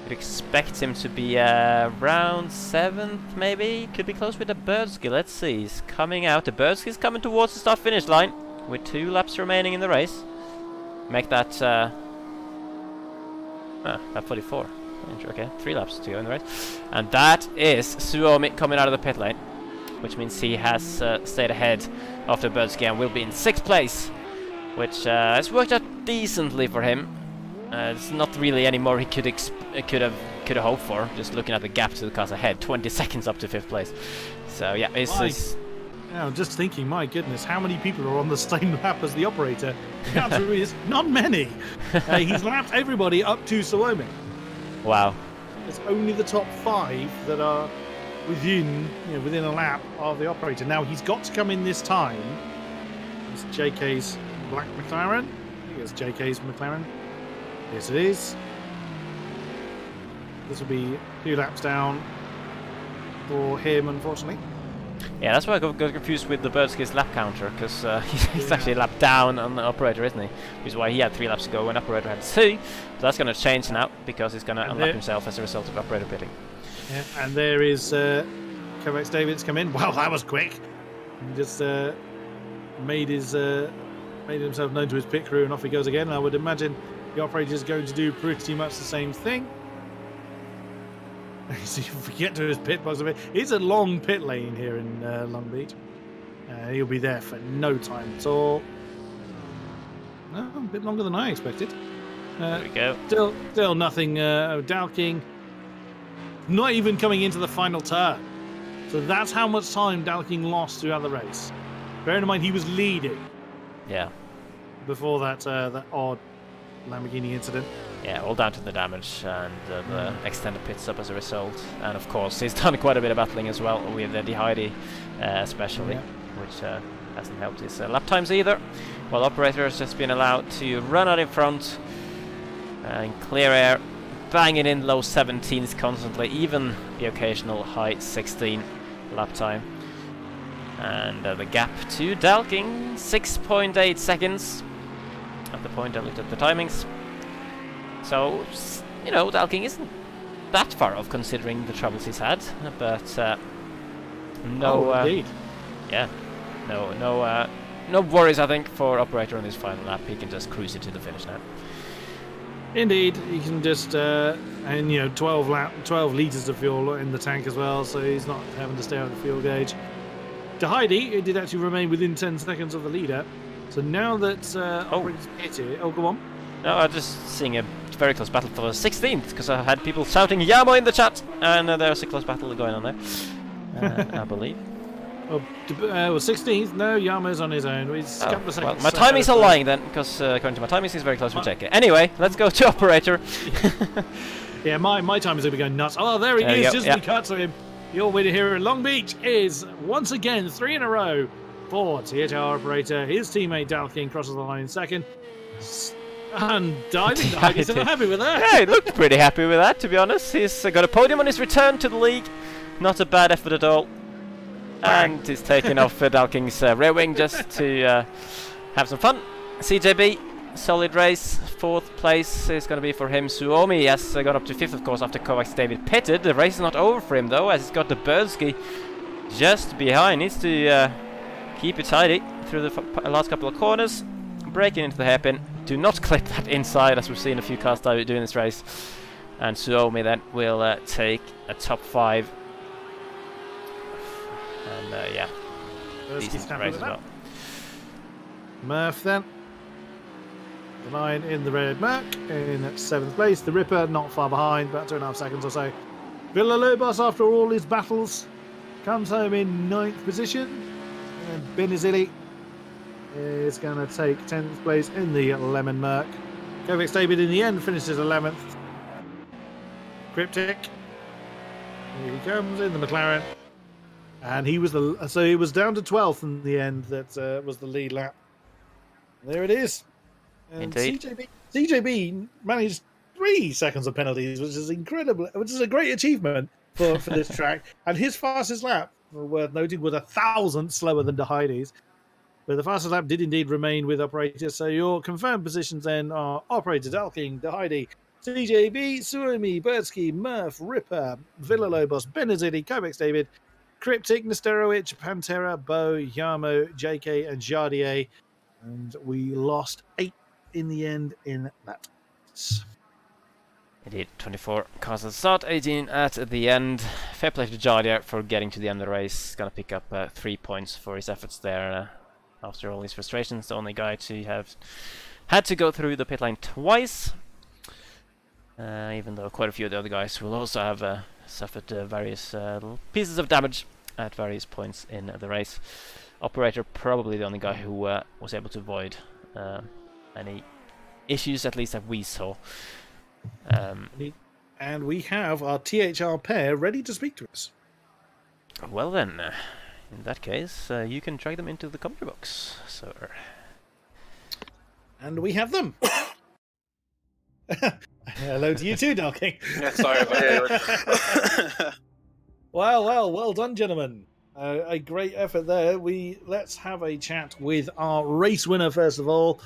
You'd expect him to be around 7th, maybe. Could be close with the Birdski. Let's see. He's coming out. The Birdski's coming towards the start-finish line with 2 laps remaining in the race. Make that lap 44. Okay, 3 laps to go in the race. And that is Suomi coming out of the pit lane, which means he has stayed ahead of the Birdski and will be in 6th place, which has worked out decently for him. It's not really any more he could have hoped for, just looking at the gap to the cars ahead. 20 seconds up to 5th place. So yeah, I'm just thinking, my goodness, how many people are on the same lap as the operator? The answer is not many. He's lapped everybody up to Suomi. Wow. It's only the top 5 that are within a lap of the operator. Now he's got to come in this time. It's JK's black McLaren. I think it's JK's McLaren. Yes, it is. This will be 2 laps down for him, unfortunately. Yeah, that's why I got confused with the Birdski's lap counter, because he's actually a lap down on the operator, isn't he? Which is why he had 3 laps to go when operator had 2. So that's going to change now, because he's going to unlap himself as a result of operator pitting. Yeah, and there is Kovacs David's come in. Wow, that was quick. He just made himself known to his pit crew, and off he goes again. And I would imagine the operator is going to do pretty much the same thing. So if we get to his pit box, it's a long pit lane here in Long Beach. He'll be there for no time at all. No, a bit longer than I expected. There we go. Still nothing. Dalking not even coming into the final turn. So that's how much time Dalking lost throughout the race. Bearing in mind he was leading. Yeah. Before that that odd Lamborghini incident. Yeah, all down to the damage and the extended pit stop as a result. And of course, he's done quite a bit of battling as well with the Heidi especially, which hasn't helped his lap times either. While operator has just been allowed to run out in front in clear air, banging in low 17s constantly, even the occasional high 16 lap time. And the gap to Dalking, 6.8 seconds at the point I looked at the timings. So, you know, Dalking isn't that far off considering the troubles he's had, but no worries I think for operator on this final lap. He can just cruise it to the finish now. Indeed, he can just and 12 litres of fuel in the tank as well, so he's not having to stare at the fuel gauge. To Heidi, it did actually remain within 10 seconds of the leader. So now that Operator's pitted, go on. No, I'm just seeing a very close battle for 16th because I had people shouting Yamo in the chat, and there's a close battle going on there. I believe. 16th. No, Yamo's on his own. He's a couple of seconds. Well, my timings are lying then, because according to my timings, he's very close. We'll check it. Anyway, let's go to Operator. Yeah, my time is going to be going nuts. Oh, there he is. Just we cut to him. Your winner here in Long Beach is once again 3 in a row for THR Operator. His teammate Dalkin crosses the line in second. And I think Heidi's still happy with that. Yeah, he looked pretty happy with that, to be honest. He's got a podium on his return to the league. Not a bad effort at all. And he's taking off Dalking's rear wing just to have some fun. CJB, solid race. 4th place is going to be for him. Suomi has got up to 5th, of course, after Kovacs David pitted. The race is not over for him, though, as he's got the Birsky just behind. Needs to keep it tidy through the last couple of corners. Breaking into the hairpin. Do not clip that inside, as we've seen a few cars doing this race. And Suomi then will take a top 5. And yeah, decent race as well. Murph then. The 9 in the red Merc in 7th place. The Ripper not far behind, about 2.5 seconds or so. Villalobos, after all his battles, comes home in 9th position. And Benizili is going to take 10th place in the Lemon Merc. Kovacs David in the end finishes 11th. Cryptic. Here he comes in the McLaren. And he was so he was down to 12th in the end. That was the lead lap. There it is. And indeed. CJB managed 3 seconds of penalties, which is incredible. Which is a great achievement for this track. And his fastest lap, worth noting, was 1,000 slower than Heidi's. But the fastest lap did indeed remain with Operator. So your confirmed positions then are Operator Dalking, Heidi, CJB, Suomi, Birsky, Murph, Ripper, Villalobos, Benazidi, Kovacs David, Cryptic, Nesterowicz, Pantera, Bo, Yamo, JK, and Jardier. And we lost 8 in the end in that. Indeed, 24 cars at the start, 18 at the end. Fair play to Jardier for getting to the end of the race. Gonna pick up 3 points for his efforts there. After all these frustrations, the only guy to have had to go through the pit lane twice. Even though quite a few of the other guys will also have suffered various little pieces of damage at various points in the race. Operator probably the only guy who was able to avoid any issues, at least that we saw. And we have our THR pair ready to speak to us. Well then, in that case, you can drag them into the commentary box, sir. And we have them. Hello to you too, Dalking. Yeah, sorry about that. Well done, gentlemen. A great effort there. Let's have a chat with our race winner first of all.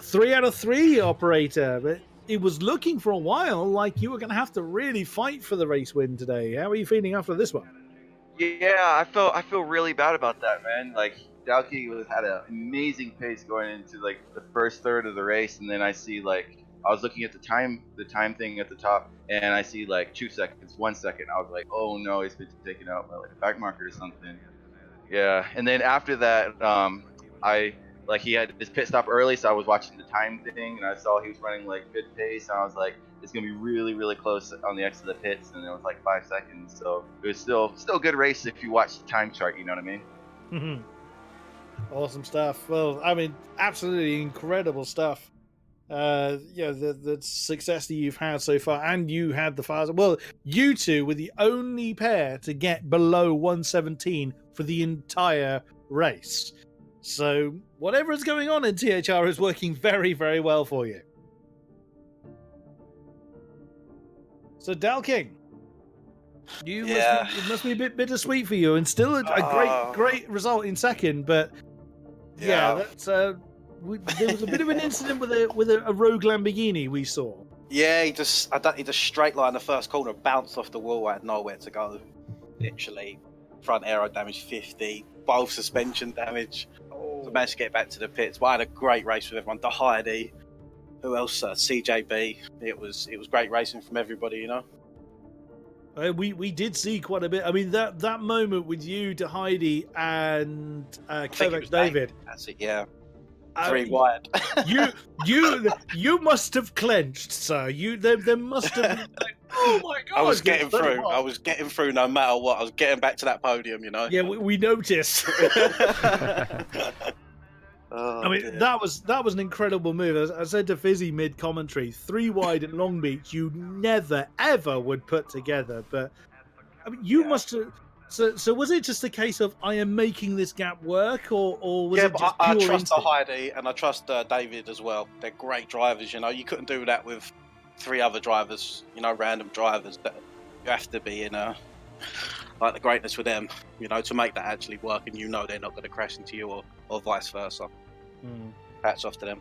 3 out of 3, Operator. But it was looking for a while like you were going to have to really fight for the race win today. How are you feeling after this one? Yeah, I feel really bad about that, man. Like Dalky had an amazing pace going into like the first third of the race, and then I see like I was looking at the time thing at the top, and I see like 2 seconds, 1 second. I was like, oh no, he's been taken out by like a back marker or something. Yeah, and then after that, he had his pit stop early, so I was watching the time thing, and I saw he was running like good pace, and I was like, it's gonna be really, really close on the exit of the pits, and it was like 5 seconds. So it was still a good race if you watch the time chart. You know what I mean? Mm-hmm. Awesome stuff. Well, I mean, absolutely incredible stuff. The success that you've had so far, and you had the fast. Well, you two were the only pair to get below 117 for the entire race. So whatever is going on in THR is working very, very well for you. So Dalking, it must be a bit bittersweet for you, and still a great result in second. But that's. There was a bit of an incident with a rogue Lamborghini we saw. Yeah, he just straight line the first corner, bounced off the wall, had nowhere to go. Literally, front aero damage 50, both suspension damage. So managed to get back to the pits. But I had a great race with everyone. The Heidi, who else? CJB. It was great racing from everybody, you know. We did see quite a bit. I mean, that moment with you, to Heidi, and Kodiak David. That's it. Yeah. 3 wide. you must have clenched, sir. There must have been like, oh my god! I was getting through. I was getting through no matter what. I was getting back to that podium, you know. Yeah, we noticed. Oh, I mean, dear. that was an incredible move. I said to Fizzy mid commentary, 3 wide at Long Beach, you never ever would put together. But I mean, you must have. So was it just a case of I am making this gap work, or was it just I pure trust instinct? Heidi and I trust David as well. They're great drivers, you know. You couldn't do that with 3 other drivers, you know, random drivers. That you have to be in like the greatness with them, you know, to make that actually work. And you know they're not going to crash into you or vice versa. Hats off to them.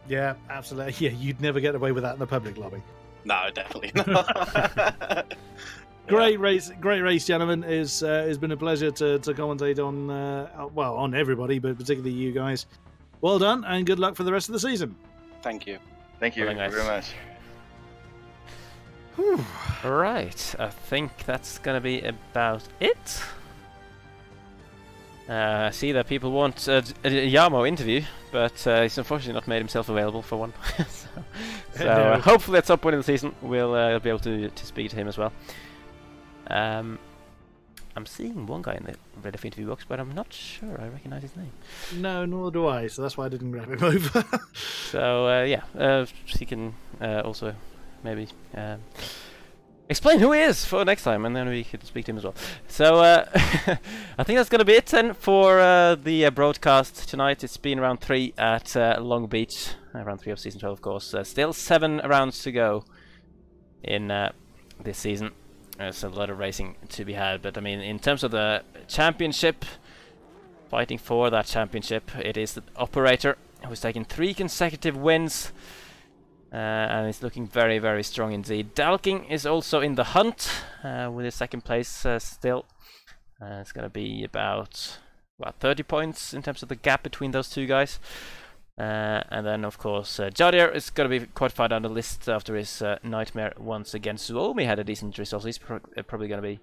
Yeah, absolutely. Yeah, you'd never get away with that in the public lobby. No, definitely not. Great race, gentlemen. It's been a pleasure to commentate on well, on everybody, but particularly you guys. Well done, and good luck for the rest of the season. Thank you. Thank you very much. Right, I think that's gonna be about it. I see that people want a Yamo interview, but he's unfortunately not made himself available for one. so hopefully at some point in the season we'll be able to speak to him as well. I'm seeing one guy in the ready for interview box, but I'm not sure I recognize his name. No, nor do I, so that's why I didn't grab him over. So yeah, he can also maybe explain who he is for next time, and then we could speak to him as well. So I think that's going to be it then for the broadcast tonight. It's been round 3 at Long Beach, round 3 of season 12, of course. Still 7 rounds to go in this season. There's a lot of racing to be had, but I mean, in terms of the championship, fighting for that championship, it is the Operator who's taken 3 consecutive wins. And he's looking very, very strong indeed. Dalking is also in the hunt with his 2nd place still. It's going to be about 30 points in terms of the gap between those 2 guys. And then, of course, Jadier is going to be quite far down the list after his nightmare once again. Suomi had a decent result. He's probably going to be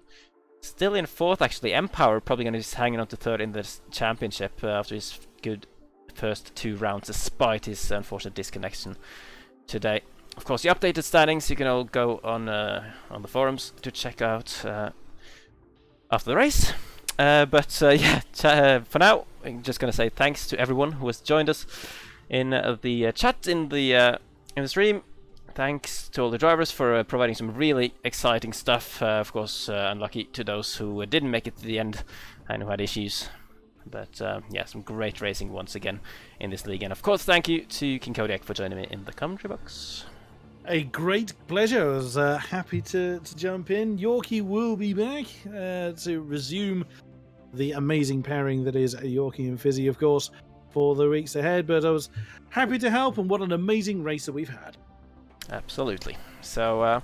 still in 4th, actually. Empower probably going to be hanging on to 3rd in this championship after his good first 2 rounds, despite his unfortunate disconnection today. Of course, the updated standings you can all go on the forums to check out after the race. But yeah, for now, I'm just gonna say thanks to everyone who has joined us in the chat in the stream. Thanks to all the drivers for providing some really exciting stuff. Of course, unlucky to those who didn't make it to the end and who had issues. But yeah, some great racing once again in this league. And of course, thank you to King Kodiak for joining me in the commentary box. A great pleasure. I was happy to jump in. Yorkie will be back to resume the amazing pairing that is Yorkie and Fizzy, of course, for the weeks ahead. But I was happy to help, and what an amazing race that we've had. Absolutely. So,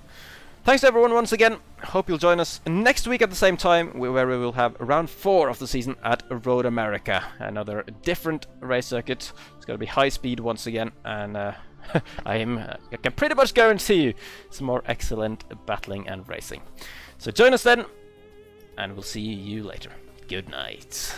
thanks to everyone once again. Hope you'll join us next week at the same time, where we will have round 4 of the season at Road America. Another different race circuit. It's going to be high speed once again, and I can pretty much guarantee you some more excellent battling and racing. So join us then, and we'll see you later. Good night.